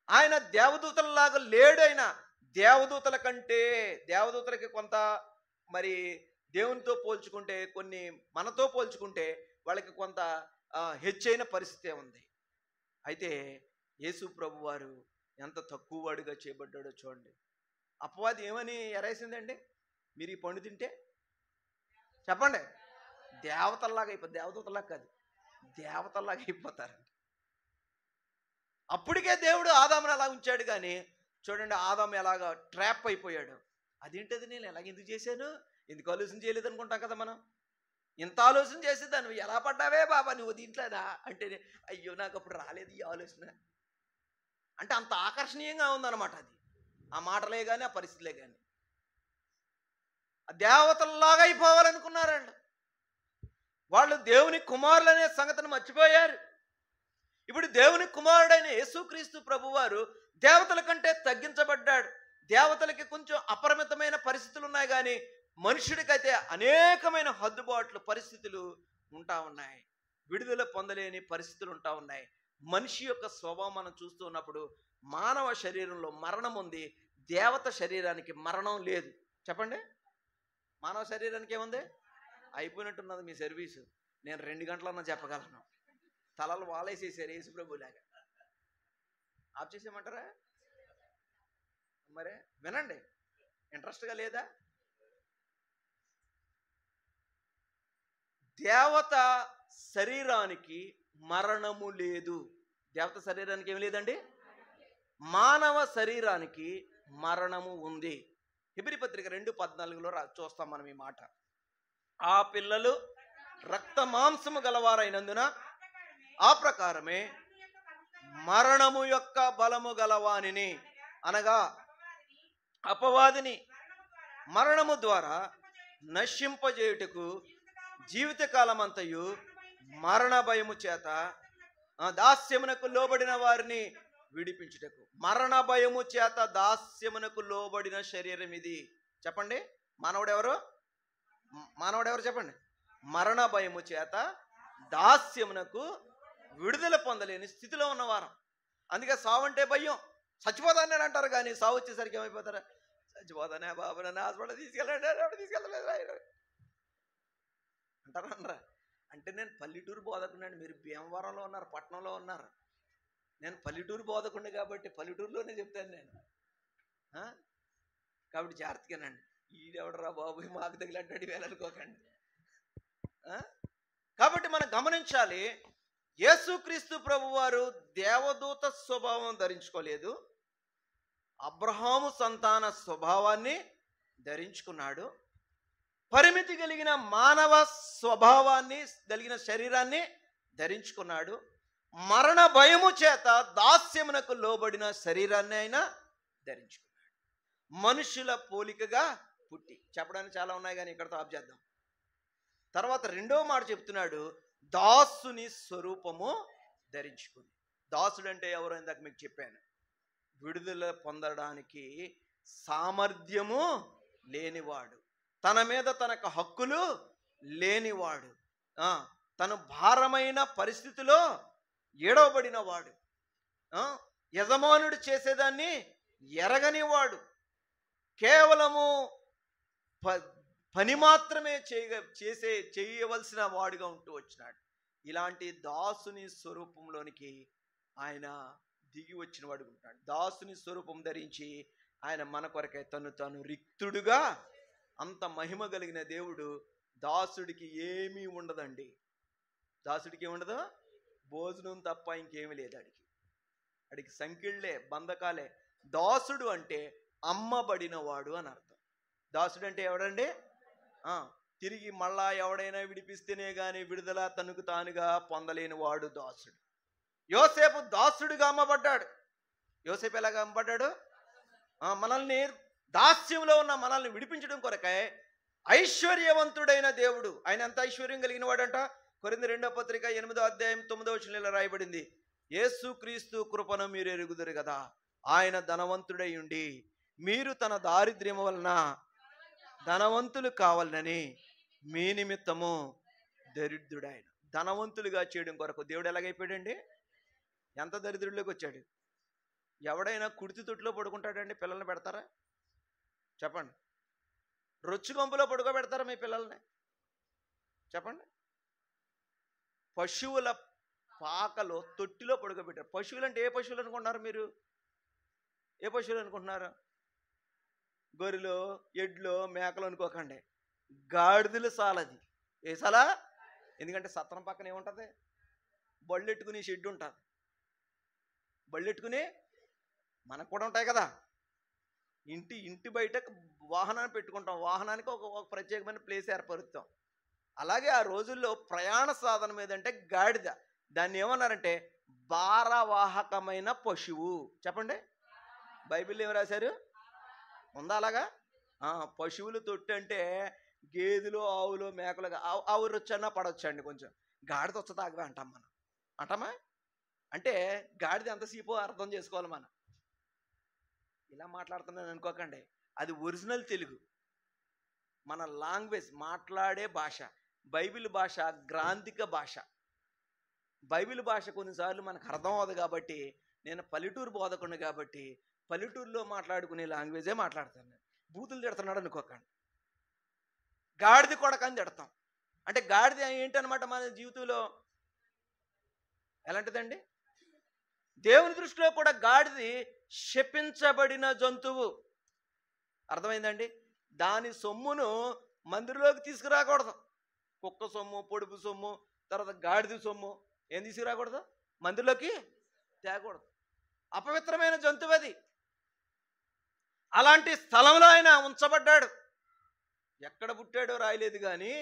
ఆయన దేవదూతలలాగా లేడు. ఆయన దేవదూతల కంటే, దేవదూతలకి కొంత మరి దేవునితో పోల్చుకుంటే, కొన్ని మనతో పోల్చుకుంటే వాళ్ళకి కొంత హెచ్చైన పరిస్థితే ఉంది. అయితే యేసు ప్రభు వారు ఎంత తక్కువ వాడిగా చేయబడ్డాడో చూడండి. అపవాది ఏమని ఎరేసిందండి? మీరు ఈ పండు తింటే చెప్పండి దేవతల్లాగా అయిపోతుంది. దేవదూతలాగా కాదు, దేవతల్లాగా అయిపోతారు. అప్పటికే దేవుడు ఆదామును అలా ఉంచాడు. కానీ చూడండి ఆదాము ఎలాగా ట్రాప్ అయిపోయాడు. అదేంటది, నేను ఎందుకు చేశాను, ఎందుకు ఆలోచన చేయలేదు అనుకుంటాం కదా మనం. ఇంత ఆలోచన చేసేదా, నువ్వు ఎలా పడ్డావే బాబా నువ్వు దీంట్లోనా అంటే, అయ్యో నాకు అప్పుడు రాలేదు ఈ ఆలోచన అంటే. అంత ఆకర్షణీయంగా ఉందన్నమాట అది, ఆ మాటలే కానీ ఆ పరిస్థితులే కానీ. ఆ దేవతల్లాగా అయిపోవాలనుకున్నారండి వాళ్ళు. దేవుని కుమారులు అనే సంగతిని మర్చిపోయారు. ఇప్పుడు దేవుని కుమారుడైన యేసుక్రీస్తు ప్రభువారు దేవతల కంటే తగ్గించబడ్డాడు. దేవతలకి కొంచెం అపరిమితమైన పరిస్థితులు ఉన్నాయి, కానీ మనుషుడికైతే అనేకమైన హద్దుబాట్లు, పరిస్థితులు ఉంటా ఉన్నాయి. విడుదల పొందలేని పరిస్థితులు ఉంటా ఉన్నాయి. మనిషి యొక్క స్వభావం మనం చూస్తూ ఉన్నప్పుడు మానవ శరీరంలో మరణం ఉంది, దేవత శరీరానికి మరణం లేదు. చెప్పండి, మానవ శరీరానికి ఏముంది? అయిపోయినట్టున్నది మీ సర్వీసు. నేను 2 గంటలన్నా చెప్పగలను. తలలు వాలేసేసారు యేసుప్రభులాగా. ఆఫ్ చేసేయమంటారా? మరే వినండి, ఇంట్రెస్ట్గా లేదా? దేవత శరీరానికి మరణము లేదు. దేవత శరీరానికి ఏమి లేదండి, మానవ శరీరానికి మరణము ఉంది. హెబ్రీ పత్రిక 2:14లో చూస్తాం మనం ఈ మాట. ఆ పిల్లలు రక్త మాంసము గలవారైనందున ఆ ప్రకారమే మరణము యొక్క బలము గలవానిని, అనగా అపవాదిని మరణము ద్వారా నశింపజేయుటకు జీవితకాలమంతయు మరణ భయము చేత దాస్యమునకు లోబడిన వారిని విడిపించుటకు. మరణ భయము చేత దాస్యమునకు లోబడిన శరీరం ఇది. చెప్పండి, మానవుడెవరు? మానవుడెవరు చెప్పండి? మరణ భయము చేత దాస్యమునకు విడుదల పొందలేని స్థితిలో ఉన్నవారం. అందుకే సావు అంటే భయం. చచ్చిపోతానని అంటారు, కానీ సావు వచ్చేసరికి ఏమైపోతారా? చచ్చిపోతానే బాబు, నన్ను హాస్పిటల్ తీసుకెళ్ళండి అంటారా అనరా? అంటే నేను పల్లెటూరు బోధకున్నాను, మీరు భీమవరంలో ఉన్నారు, పట్టణంలో ఉన్నారు. నేను పల్లెటూరు బోధకుండే కాబట్టి పల్లెటూరులోనే చెప్తాను నేను. కాబట్టి జాగ్రత్తగానండి. ఈడెవడరా బాబు మాకు తగిలంటాడు వేలనుకోకండి. కాబట్టి మనం గమనించాలి, యేసుక్రీస్తు ప్రభువారు దేవదూత స్వభావం ధరించుకోలేదు, అబ్రహాము సంతాన స్వభావాన్ని ధరించుకున్నాడు. పరిమితి కలిగిన మానవ స్వభావాన్ని కలిగిన శరీరాన్ని ధరించుకున్నాడు. మరణ భయము చేత దాస్యమునకు లోబడిన శరీరాన్ని ఆయన ధరించుకున్నాడు. మనుషుల పోలికగా పుట్టి, చెప్పడానికి చాలా ఉన్నాయి కానీ ఇక్కడతో ఆఫ్ చేద్దాం. తర్వాత రెండో మాట చెప్తున్నాడు, దాసుని స్వరూపము ధరించుకుంది. దాసుడు అంటే ఎవరో ఇందాక మీకు చెప్పాను, విడుదల పొందడానికి సామర్థ్యము లేనివాడు, తన మీద తనకు హక్కులు లేనివాడు, తను భారమైన పరిస్థితిలో ఏడవబడిన వాడు, యజమానుడు చేసేదాన్ని ఎరగనివాడు, కేవలము పని మాత్రమే చేయవలసిన వాడుగా ఉంటూ వచ్చినాడు. ఇలాంటి దాసుని స్వరూపంలోనికి ఆయన దిగి వచ్చిన వాడు ఉంటాడు. దాసుని స్వరూపం ధరించి ఆయన మన కొరకై తాను రిక్తుడుగా, అంత మహిమ కలిగిన దేవుడు, దాసుడికి ఏమీ ఉండదండి. దాసుడికి ఏముండదు? భోజనం తప్ప ఇంకేమీ లేదు. అడికి సంకిళ్ళే, బంధకాలే. దాసుడు అంటే అమ్మబడిన వాడు అని అర్థం. దాసుడు అంటే ఎవడండి? తిరిగి మళ్ళా ఎవడైనా విడిపిస్తేనే కానీ విడుదల తనకు తానుగా పొందలేని వాడు దాసుడు. యోసేపు దాసుడుగా అమ్మబడ్డాడు. యోసేపు ఎలాగా అమ్మబడ్డాడు? మనల్ని దాస్యంలో ఉన్న మనల్ని విడిపించడం కొరకై ఐశ్వర్యవంతుడైన దేవుడు. ఆయన ఎంత ఐశ్వర్యం కలిగిన వాడంట? కొరింథీ 2వ పత్రిక 8వ అధ్యాయం 9వ వచనంలో రాయబడింది, యేసుక్రీస్తు కృపను మీరు ఎరుగుదురు కదా, ఆయన ధనవంతుడై ఉండి మీరు తన దారిద్ర్యము వలన ధనవంతులు కావాలని మీ నిమిత్తము దరిద్రుడైన. ధనవంతులుగా చేయడం కొరకు దేవుడు ఎలాగైపోయాడండి? ఎంత దరిద్రుడిలోకి వచ్చాడు? ఎవడైనా కుడితి తొట్టులో పడుకుంటాడండి? పిల్లల్ని పెడతారా? చెప్పండి. రొచ్చు గంపులో పడుకోబెడతారా మీ పిల్లల్ని? చెప్పండి. పశువుల పాకలో తొట్టిలో పడుకోబెట్టారు. పశువులు అంటే ఏ పశువులు అనుకుంటున్నారు మీరు? ఏ పశువులు అనుకుంటున్నారు? గొర్రెలు, ఎడ్లు, మేకలు అనుకోకండి. గాడిదలు సాలది. ఏ సాలా? ఎందుకంటే సత్రం పక్కన ఏముంటుంది? బళ్ళెట్టుకుని షెడ్ ఉంటుంది. బళ్ళెట్టుకుని మనకు కూడా ఉంటాయి కదా, ఇంటి బయట వాహనాన్ని పెట్టుకుంటాం. వాహనానికి ఒక ప్రత్యేకమైన ప్లేస్ ఏర్పరుస్తాం. అలాగే ఆ రోజుల్లో ప్రయాణ సాధనం ఏదంటే గాడిద. దాన్ని ఏమన్నారంటే భారవాహకమైన పశువు. చెప్పండి, బైబిల్ ఏమి రాశారు? ఉందా అలాగా? పశువులు తొట్టి అంటే గేదెలు, ఆవులు, మేకలు. ఆవు వచ్చన్నా పడవచ్చండి, కొంచెం గాడిద వచ్చి తాగవే అంటాం మనం. అంటామా? అంటే గాడిద ఎంతసేపు అర్థం చేసుకోవాలి మనం. ఇలా మాట్లాడుతున్నాను అనుకోకండి, అది ఒరిజినల్ తెలుగు, మన లాంగ్వేజ్, మాట్లాడే భాష. బైబిల్ భాష గ్రాంధిక భాష. బైబిల్ భాష కొన్నిసార్లు మనకు అర్థం అవ్వదు. కాబట్టి నేను పల్లెటూరు బోధకుడిని కాబట్టి పల్లెటూరులో మాట్లాడుకునే లాంగ్వేజే మాట్లాడతాను. బూతులు తిడుతున్నాడు అనుకోకండి. గాడిద కొడకని తిడతాం. అంటే గాడిద ఏంటనమాట మన జీవితంలో? ఎలాంటిదండి? దేవుని దృష్టిలో కూడా గాడిది శపించబడిన జంతువు. అర్థమైందండి? దాని సొమ్మును మందిరంలోకి తీసుకురాకూడదు. కుక్క సొమ్ము, పొడుపు సొమ్ము, తర్వాత గాడిద సొమ్ము ఏం తీసుకురాకూడదు? మందిరంలోకి తేకూడదు. అపవిత్రమైన జంతువు అది. అలాంటి స్థలంలో ఆయన ఉంచబడ్డాడు. ఎక్కడ పుట్టాడో రాయలేదు, కానీ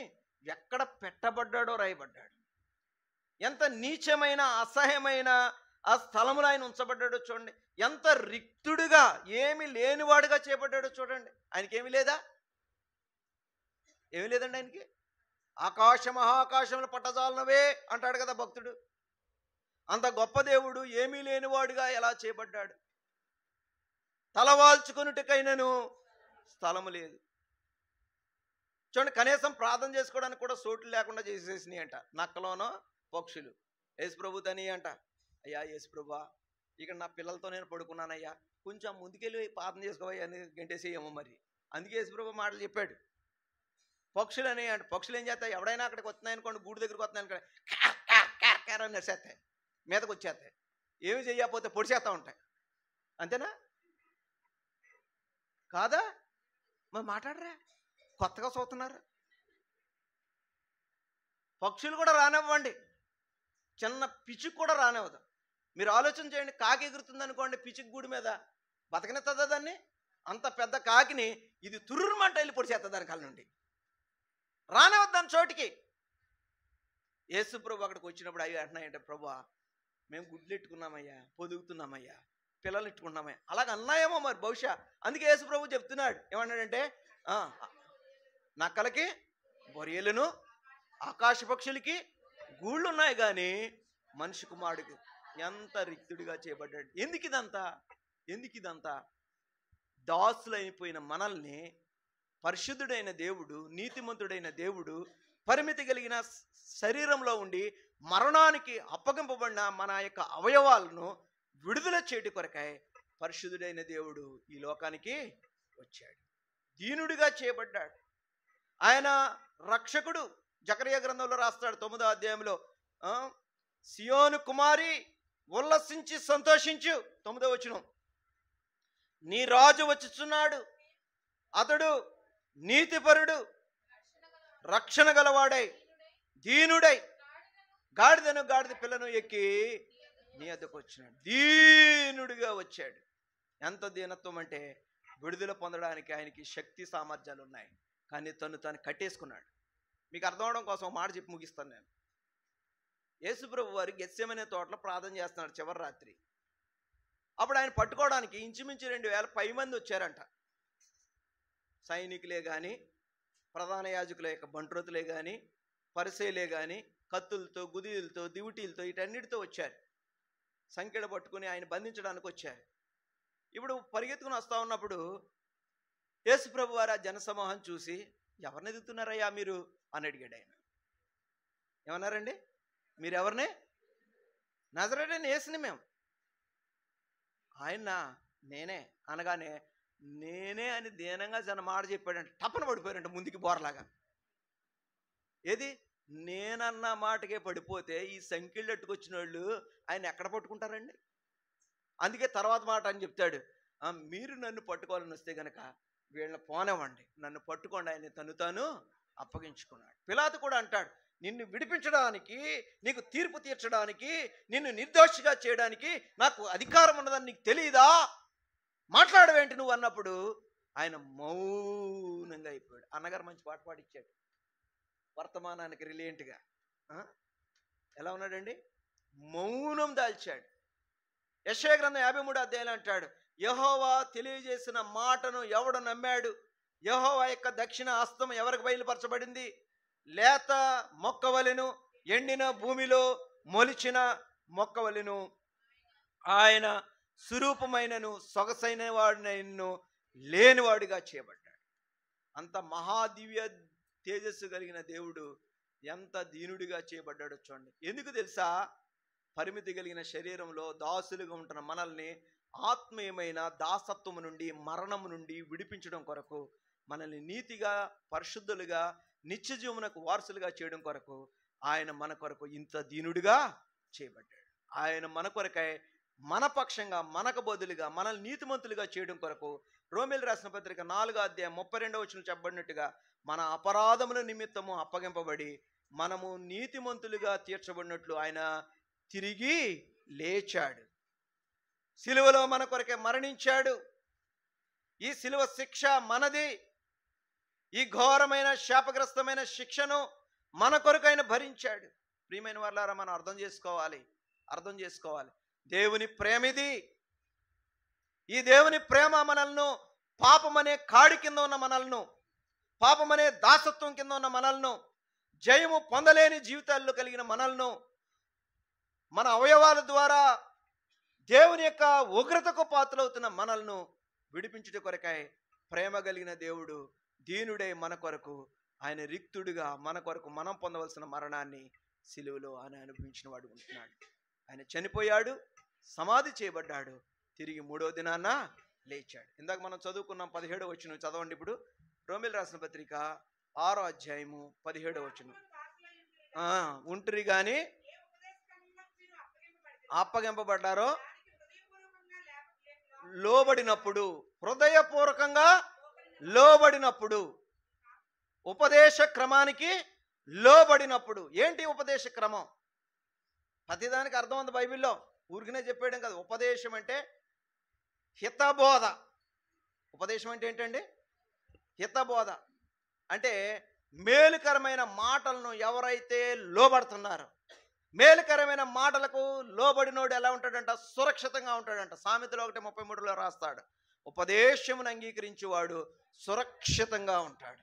ఎక్కడ పెట్టబడ్డాడో రాయబడ్డాడు. ఎంత నీచమైన, అసహ్యమైన ఆ స్థలంలో ఆయన ఉంచబడ్డాడో చూడండి. ఎంత రిక్తుడుగా, ఏమి లేనివాడుగా చేపడ్డాడో చూడండి. ఆయనకేమి లేదా? ఏమి లేదండి ఆయనకి. ఆకాశ మహాకాశములు పట్టజాలనవే అంటాడు కదా భక్తుడు. అంత గొప్ప దేవుడు ఏమీ లేనివాడుగా ఎలా చేయబడ్డాడు? తలవాల్చుకొనుటకైనను స్థలము లేదు. చూడండి, కనీసం ప్రార్థన చేసుకోవడానికి కూడా చోట్లు లేకుండా చేసేసినాయి అంట నక్కలోనో పక్షులు. యేసుప్రభు తని అంట, అయ్యా యేసుప్రభా, ఇక్కడ నా పిల్లలతో నేను పడుకున్నానయ్యా, కొంచెం ముందుకెళ్ళి ప్రార్థన చేసుకోవయ్యా అని గంటేసేయేమో మరి. అందుకే యేసుప్రభు మాటలు చెప్పాడు. పక్షులు అని అంటే, పక్షులు ఏం చేస్తాయి, ఎవడైనా అక్కడికి వస్తున్నాయి అనుకోండి, గూడు దగ్గరికి వస్తున్నాయి అనుకోండి, క్యార్ అని నడిచేస్తాయి, మీదకి వచ్చేస్తాయి. ఏమి చెయ్యకపోతే పొడిచేస్తూ ఉంటాయి. అంతేనా కాదా? మరి మాట్లాడరా, కొత్తగా చూస్తున్నారు. పక్షులు కూడా రానివ్వండి, చిన్న పిచ్చుకు కూడా రానివ్వదు. మీరు ఆలోచన చేయండి, కాకి ఎగురుతుంది అనుకోండి పిచ్చుకు గూడి మీద, బతకనెత్తదా దాన్ని? అంత పెద్ద కాకిని ఇది తుర్రుమంట వెళ్ళి పొడిచేస్తుంది దాని కళ్ళ నుండి, రానివ్వద్దు దాని చోటికి. యేసు ప్రభు అక్కడికి వచ్చినప్పుడు అవి అంటున్నాయంటే, ప్రభువా మేము గుడ్లు ఎట్టుకున్నామయ్యా, పొదుగుతున్నామయ్యా, పిల్లలు ఎట్టుకున్నామయ్యా, అలాగ అన్నాయేమో మరి బహుశా. అందుకే యేసు ప్రభు చెప్తున్నాడు, ఏమన్నాడంటే, నక్కలకి బొరియలను ఆకాశ పక్షులకి గూళ్ళు ఉన్నాయి కానీ మనిషి కుమారుడికి ఎంత రిక్తుడిగా చేయబడ్డాడు. ఎందుకు ఇదంతా? దాసులైపోయిన మనల్ని పరిశుద్ధుడైన దేవుడు, నీతిమంతుడైన దేవుడు, పరిమితి కలిగిన శరీరంలో ఉండి మరణానికి అప్పగింపబడిన మన యొక్క అవయవాలను విడుదల చేయటి కొరకై పరిశుద్ధుడైన దేవుడు ఈ లోకానికి వచ్చాడు, దీనుడిగా చేయబడ్డాడు. ఆయన రక్షకుడు. జకరియా గ్రంథంలో రాస్తాడు 9వ అధ్యాయంలో, సియోను కుమారి ఉల్లసించి సంతోషించు, 9వ వచనం, నీ రాజు వచ్చుచున్నాడు, అతడు నీతిపరుడు, రక్షణ గలవాడై, దీనుడై, గాడిద పిల్లను ఎక్కి నీ వద్దకు వచ్చినాడు. దీనుడిగా వచ్చాడు. ఎంత దీనత్వం అంటే, విడుదల పొందడానికి ఆయనకి శక్తి సామర్థ్యాలు ఉన్నాయి, కానీ తను కట్టేసుకున్నాడు. మీకు అర్థం అవడం కోసం మాట చెప్పి ముగిస్తాను నేను. యేసుప్రభు వారు గెత్సెమనే తోటలో ప్రార్థన చేస్తున్నాడు చివరి రాత్రి. అప్పుడు ఆయన పట్టుకోవడానికి ఇంచుమించు 2000 పై మంది వచ్చారంట. సైనికులే కానీ, ప్రధాన యాజకుల యొక్క బంట్రోతులే కానీ, పరిసయ్యులే కానీ, కత్తులతో, గుదిలతో, దివిటీలతో, వీటన్నిటితో వచ్చారు. సంఖ్యలు పట్టుకుని ఆయన బంధించడానికి వచ్చారు. ఇప్పుడు పరిగెత్తుకుని వస్తూ ఉన్నప్పుడు యేసుప్రభు వారు ఆ జనసమూహం చూసి, ఎవరిని ఎదుగుతున్నారయ్యా మీరు అని అడిగాడు. ఆయన ఏమన్నారండి, మీరెవరిని? నజరేయుడైన యేసుని మేము. ఆయన నేనే అనగానే, నేనే అని దీనంగా జన మాట చెప్పాడంటే టప్పన పడిపోయారంట ముందుకి బోర్లాగా. ఏది నేనన్న మాటకే పడిపోతే ఈ సంఖ్యలు ఎట్టుకొచ్చిన వాళ్ళు ఆయన ఎక్కడ పట్టుకుంటారండి? అందుకే తర్వాత మాట అని చెప్తాడు, మీరు నన్ను పట్టుకోవాలని వస్తే గనక వీళ్ళని పోనివ్వండి, నన్ను పట్టుకోండి. ఆయన తాను అప్పగించుకున్నాడు. పిలాతు కూడా అంటాడు, నిన్ను విడిపించడానికి, నీకు తీర్పు తీర్చడానికి, నిన్ను నిర్దోషిగా చేయడానికి నాకు అధికారం ఉన్నదని నీకు తెలియదా? మాట్లాడవేంటి నువ్వు అన్నప్పుడు ఆయన మౌనంగా అయిపోయాడు. అన్నగారు మంచి పాట పాడిచ్చాడు, వర్తమానానికి రిలేంట్గా. ఎలా ఉన్నాడండి? మౌనం దాల్చాడు. యెషయా గ్రంథం 53వ అధ్యాయంలో అంటాడు, యెహోవా తెలియజేసిన మాటను ఎవడు నమ్మాడు? యెహోవా యొక్క దక్షిణ హస్తం ఎవరికి బయలుపరచబడింది? లేత మొక్కవలెను, ఎండిన భూమిలో మొలిచిన మొక్కవలెను, ఆయన స్వరూపమైనను సొగసైన వాడినను లేనివాడిగా చేయబడ్డాడు. అంత మహాదివ్య తేజస్సు కలిగిన దేవుడు ఎంత దీనుడిగా చేయబడ్డాడో చూడండి. ఎందుకు తెలుసా? పరిమితి కలిగిన శరీరంలో దాసులుగా ఉంటున్న మనల్ని ఆత్మీయమైన దాసత్వము నుండి, మరణము నుండి విడిపించడం కొరకు, మనల్ని నీతిగా, పరిశుద్ధులుగా, నిత్య జీవమునకు వారసులుగా చేయడం కొరకు ఆయన మన కొరకు ఇంత దీనుడిగా చేయబడ్డాడు. ఆయన మన కొరకై, మన పక్షంగా, మనకు బదులుగా, మనల్ని నీతిమంతులుగా చేయడం కొరకు రోమీయులకు రాసిన పత్రిక 4వ అధ్యాయం 32వ వచనం చెప్పబడినట్టుగా మన అపరాధముల నిమిత్తము అప్పగింపబడి మనము నీతిమంతులుగా తీర్చబడినట్లు ఆయన తిరిగి లేచాడు. సిలువలో మన కొరకే మరణించాడు. ఈ సిలువ శిక్ష మనది. ఈ ఘోరమైన శాపగ్రస్తమైన శిక్షను మన కొరకు ఆయన భరించాడు. ప్రియమైన వారలారా, మనం అర్థం చేసుకోవాలి. దేవుని ప్రేమ ఇది. ఈ దేవుని ప్రేమ మనల్ని పాపమనే కాడి కింద ఉన్న మనల్ని, పాపమనే దాసత్వం కింద ఉన్న మనల్ని, జయము పొందలేని జీవితాల్లో కలిగిన మనల్ని, మన అవయవాల ద్వారా దేవుని యొక్క ఉగ్రతకు పాత్రలవుతున్న మనల్ని విడిపించుట కొరకై ప్రేమ కలిగిన దేవుడు దీనుడై మన కొరకు ఆయన రిక్తుడిగా మన కొరకు మనం పొందవలసిన మరణాన్ని సిలువలో ఆయన అనుభవించిన వాడు ఉంటున్నాడు. ఆయన చనిపోయాడు, సమాధి చేయబడ్డాడు, తిరిగి 3వ దినాన లేచాడు. ఇందాక మనం చదువుకున్నాం 17వ వచనం చదవండి. ఇప్పుడు రోమీయులకు రాసిన పత్రిక 6వ అధ్యాయము 17వ వచనం. ఉంటురి కానీ అప్పగింపబడ్డారో లోబడినప్పుడు, హృదయపూర్వకంగా లోబడినప్పుడు, ఉపదేశ క్రమానికి లోబడినప్పుడు. ఏంటి ఉపదేశ క్రమం? ప్రతిదానికి అర్థం ఉంది బైబిల్లో, ఊరికనే చెప్పేయడం కాదు. ఉపదేశం అంటే హితబోధ. ఉపదేశం అంటే ఏంటండి? హితబోధ అంటే మేలుకరమైన మాటలను ఎవరైతే లోబడుతున్నారో, మేలుకరమైన మాటలకు లోబడినోడు ఎలా ఉంటాడంట? సురక్షితంగా ఉంటాడంట. సామెతలో 1:33లో రాస్తాడు, ఉపదేశమును అంగీకరించేవాడు సురక్షితంగా ఉంటాడు.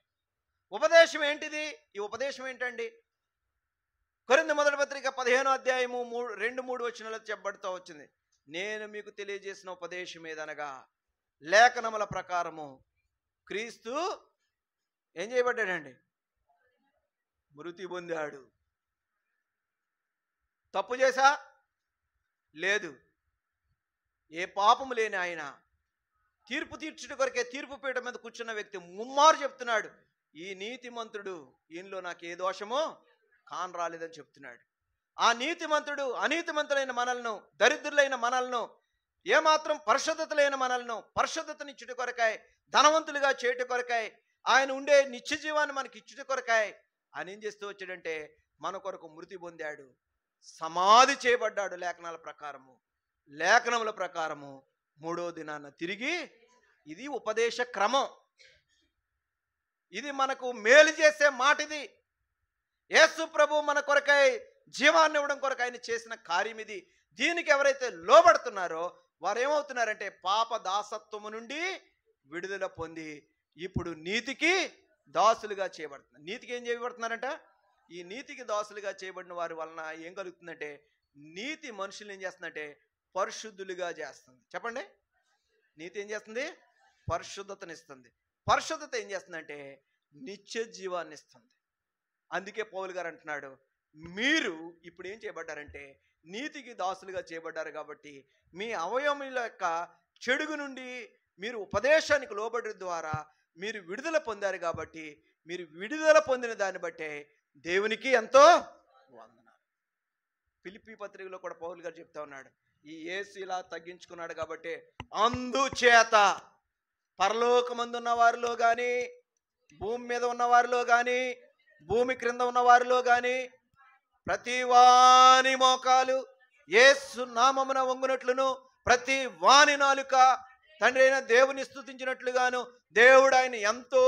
ఉపదేశం ఏంటిది? ఈ ఉపదేశం ఏంటండి? కొరింథీ మొదటి పత్రిక 15వ అధ్యాయము 2-3 వచనాలు చెప్పబడుతూ వచ్చింది. నేను మీకు తెలియజేసిన ఉపదేశం ఏదనగా, లేఖనముల ప్రకారము క్రీస్తు ఏం చేయబడ్డాడండి? మృతి పొందాడు. తప్పు చేశా? లేదు. ఏ పాపము లేని ఆయన తీర్పు తీర్చుట కొరకే తీర్పు పీఠం మీద కూర్చున్న వ్యక్తి ముమ్మారు చెప్తున్నాడు, ఈ నీతిమంతుడు, ఈయనలో నాకు ఏ దోషమో కానరాలేదని చెప్తున్నాడు. ఆ నీతిమంతుడు అనీతిమంతులైన మనలను, దరిద్రులైన మనలను, ఏమాత్రం పరిశుద్ధత లేని మనలను పరిశుద్ధతనిచ్చుట కొరకాయ, ధనవంతులుగా చేయుట కొరకాయ, ఆయన ఉండే నిత్య జీవాన్ని మనకి ఇచ్చుట కొరకాయ ఆయన ఏం చేస్తూ వచ్చాడంటే మన కొరకు మృతి పొందాడు, సమాధి చేయబడ్డాడు. లేఖనాల ప్రకారము, లేఖనముల ప్రకారము 3వ దినాన తిరిగి. ఇది ఉపదేశ క్రమం. ఇది మనకు మేలు చేసే మాట. ఇది యేసు ప్రభు మన కొరకై జీవాన్ని ఇవ్వడం కొరకు ఆయన చేసిన కార్యం ఇది. దీనికి ఎవరైతే లోబడుతున్నారో వారు ఏమవుతున్నారంటే పాప దాసత్వము నుండి విడుదల పొంది ఇప్పుడు నీతికి దాసులుగా చేయబడుతున్నారు. నీతికి ఏం చేయబడుతున్నారంట? ఈ నీతికి దాసులుగా చేయబడిన వారి వలన ఏం కలుగుతుందంటే, నీతి మనుషులు ఏం చేస్తుందంటే పరిశుద్ధులుగా చేస్తుంది. చెప్పండి, నీతి ఏం చేస్తుంది? పరిశుద్ధతనిస్తుంది. పరిశుద్ధత ఏం చేస్తుందంటే నిత్య జీవాన్ని ఇస్తుంది. అందుకే పౌలు గారు అంటున్నాడు, మీరు ఇప్పుడు ఏం చేయబడ్డారంటే నీతికి దాసులుగా చేయబడ్డారు కాబట్టి మీ అవయవముల యొక్క చెడుగు నుండి మీరు ఉపదేశానికి లోబడి ద్వారా మీరు విడుదల పొందారు. కాబట్టి మీరు విడుదల పొందిన దాన్ని బట్టే దేవునికి ఎంతో వందనాలు. ఫిలిప్పీ పత్రికలో కూడా పౌలు గారు చెప్తా ఉన్నాడు, ఈ యేసు ఇలా తగ్గించుకున్నాడు కాబట్టి అందుచేత పరలోకమందున్న వారిలో కానీ, భూమి మీద ఉన్న వారిలో కానీ, భూమి క్రింద ఉన్న వారిలో కానీ ప్రతి వాని మోకాలు యేసు నామమున వంగునట్లును, ప్రతి వాని నాలుక తండ్రి అయిన దేవుని స్తుతించినట్లుగాను దేవుడు ఆయన ఎంతో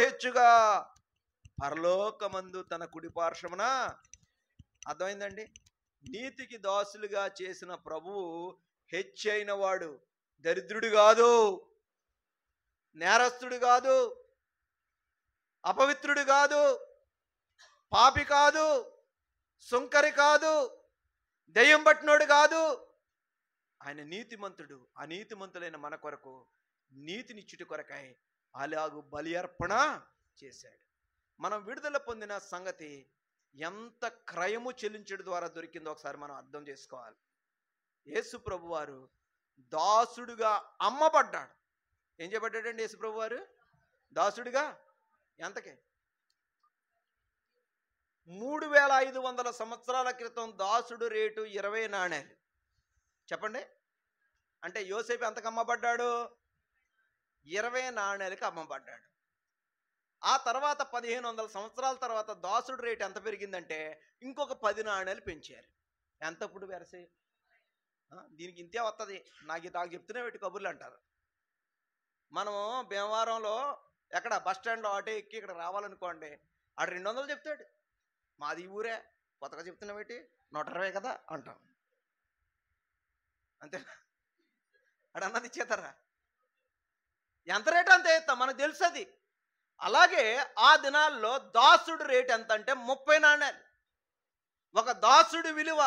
హెచ్చుగా పరలోకమందు తన కుడి పార్శ్వమున. అర్థమైందండి? నీతికి దాసులుగా చేసిన ప్రభువు హెచ్చైన వాడు. దరిద్రుడు కాదు, నేరస్తుడు కాదు, అపవిత్రుడు కాదు, పాపి కాదు, సుంకరి కాదు, దెయ్యం పట్టినోడు కాదు. ఆయన నీతిమంతుడు. అనీతిమంతులైన మన కొరకు నీతినిచ్చుట కొరకాయ అలాగు బలి అర్పణ చేశాడు. మనం విడుదల పొందిన సంగతి ఎంత క్రయము చెల్లించడం ద్వారా దొరికిందో ఒకసారి మనం అర్థం చేసుకోవాలి. యేసు ప్రభు వారు దాసుడుగా అమ్మబడ్డాడు. ఏం చేయబడ్డాడండి యేసు ప్రభు వారు? దాసుడిగా. ఎంతకే? 3500 సంవత్సరాల క్రితం దాసుడు రేటు 20 నాణేలు. చెప్పండి, అంటే యోసేపు ఎంతకు అమ్మబడ్డాడు? 20 నాణేలకు అమ్మబడ్డాడు. ఆ తర్వాత 1500 సంవత్సరాల తర్వాత దాసుడు రేటు ఎంత పెరిగిందంటే ఇంకొక 10 నాణేలు పెంచారు. ఎంత ఇప్పుడు వెరసే? దీనికి ఇంతే వస్తుంది. నాకు చెప్తూనే పెట్టి కబుర్లు అంటారు. మనము భీమవరంలో ఎక్కడ బస్ స్టాండ్లో ఆటో ఎక్కి ఇక్కడ రావాలనుకోండి, ఆడు 200 చెప్తాడు. మాది ఊరే, కొత్తగా చెప్తున్నా పెట్టి 120 కదా అంటాం. అంతే, అడు అన్నది ఇచ్చేతారా? ఎంత రేటు అంతే ఇస్తాం, మనకు తెలుసు అది. అలాగే ఆ దినాల్లో దాసుడు రేటు ఎంత అంటే 30 నాణేలు. ఒక దాసుడు విలువ,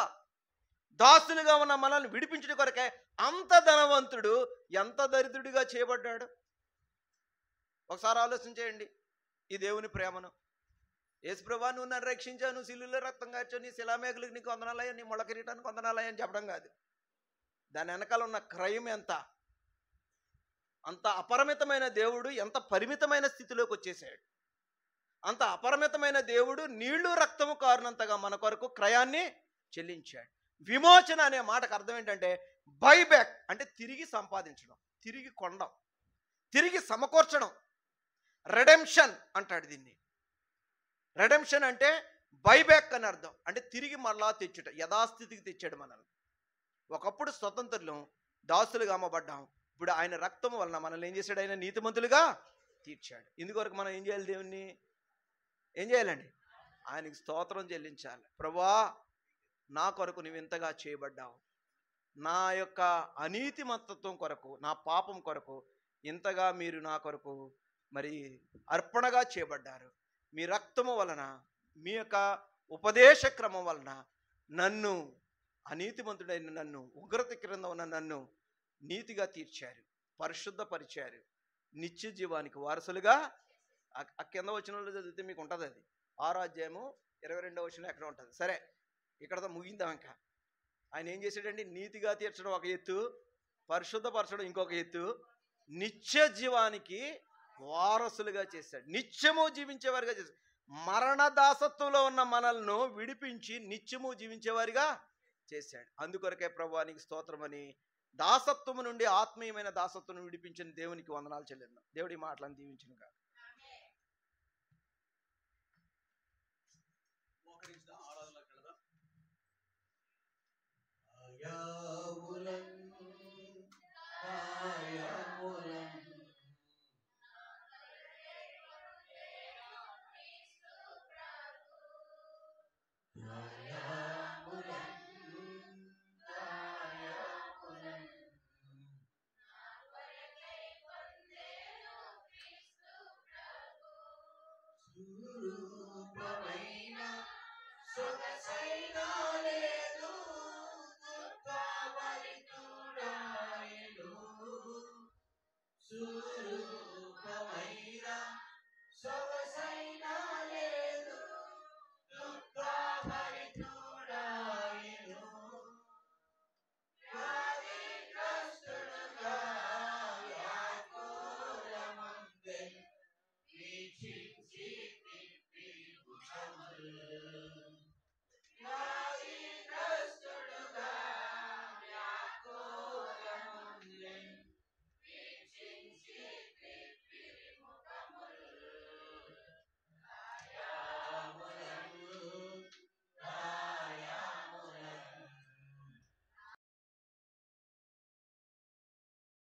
దాసులుగా ఉన్న మనల్ని విడిపించడం కొరకే అంత ధనవంతుడు ఎంత దరిద్రుడిగా చేయబడ్డాడు. ఒకసారి ఆలోచించేయండి. ఈ దేవుని ప్రేమను. యేసుప్రభా నువ్వు నన్ను రక్షించావు, నువ్వు సిలువలో రక్తం కార్చావు, నీ శిలామేఘలకు నీకు వందనాలయ్యా, నీ మొళ్ళ కిరీటానికి వందనాలయ్యా అని చెప్పడం కాదు. దాని వెనకాల ఉన్న క్రయం ఎంత, అంత అపరిమితమైన దేవుడు ఎంత పరిమితమైన స్థితిలోకి వచ్చేసాడు. అంత అపరిమితమైన దేవుడు నీళ్లు రక్తము కారునంతగా మన కొరకు క్రయాన్ని చెల్లించాడు. విమోచన అనే మాటకు అర్థం ఏంటంటే బైబ్యాక్, అంటే తిరిగి సంపాదించడం, తిరిగి కొనడం, తిరిగి సమకూర్చడం. రెడెంప్షన్ అంటాడు దీన్ని. రెడెంప్షన్ అంటే బైబ్యాక్ అని అర్థం, అంటే తిరిగి మళ్ళా తెచ్చుట, యథాస్థితికి తెచ్చాడు మనల్ని. ఒకప్పుడు స్వతంత్రులం, దాసులుగా అమ్మబడ్డాం. ఇప్పుడు ఆయన రక్తము వలన మనల్ని ఏం చేశాడు? ఆయన నీతిమంతులుగా తీర్చాడు. ఇందుకొరకు మనం ఏం చేయాలి? దేవుణ్ణి ఏం చేయాలండి? ఆయనకి స్తోత్రం చెల్లించాలి. ప్రభువా నా కొరకు నువ్వు ఇంతగా చేయబడ్డావు, నా యొక్క అనీతిమత్తత్వం కొరకు, నా పాపం కొరకు ఇంతగా మీరు నా కొరకు మరి అర్పణగా చేయబడ్డారు. మీ రక్తము వలన, మీ యొక్క ఉపదేశ క్రమం వలన నన్ను, అనీతిమంతుడైన నన్ను, ఉగ్రత క్రింద ఉన్న నన్ను నీతిగా తీర్చారు, పరిశుద్ధపరిచారు, నిత్య జీవానికి వారసులుగా. ఆ కింద వచనంలో చదివితే మీకు ఉంటుంది, అది 6వ అధ్యాయము 22వ వచనం ఎక్కడ ఉంటుంది. సరే, ఇక్కడతో ముగిందాం. ఇంకా ఆయన ఏం చేశాడండి? నీతిగా తీర్చడం ఒక ఎత్తు, పరిశుద్ధపరచడం ఇంకొక ఎత్తు, నిత్య జీవానికి వారసులుగా చేశాడు, నిత్యము జీవించేవారిగా చేశాడు. మరణ దాసత్వంలో ఉన్న మనల్ని విడిపించి నిత్యము జీవించేవారిగా చేశాడు. అందుకొరకే ప్రభువానికి స్తోత్రమని, దాసత్వము నుండి ఆత్మీయమైన దాసత్వం విడిపించిన దేవునికి వందనాలు చెల్లిద్దాం. దేవుడి మాటలను దీవించును గాక.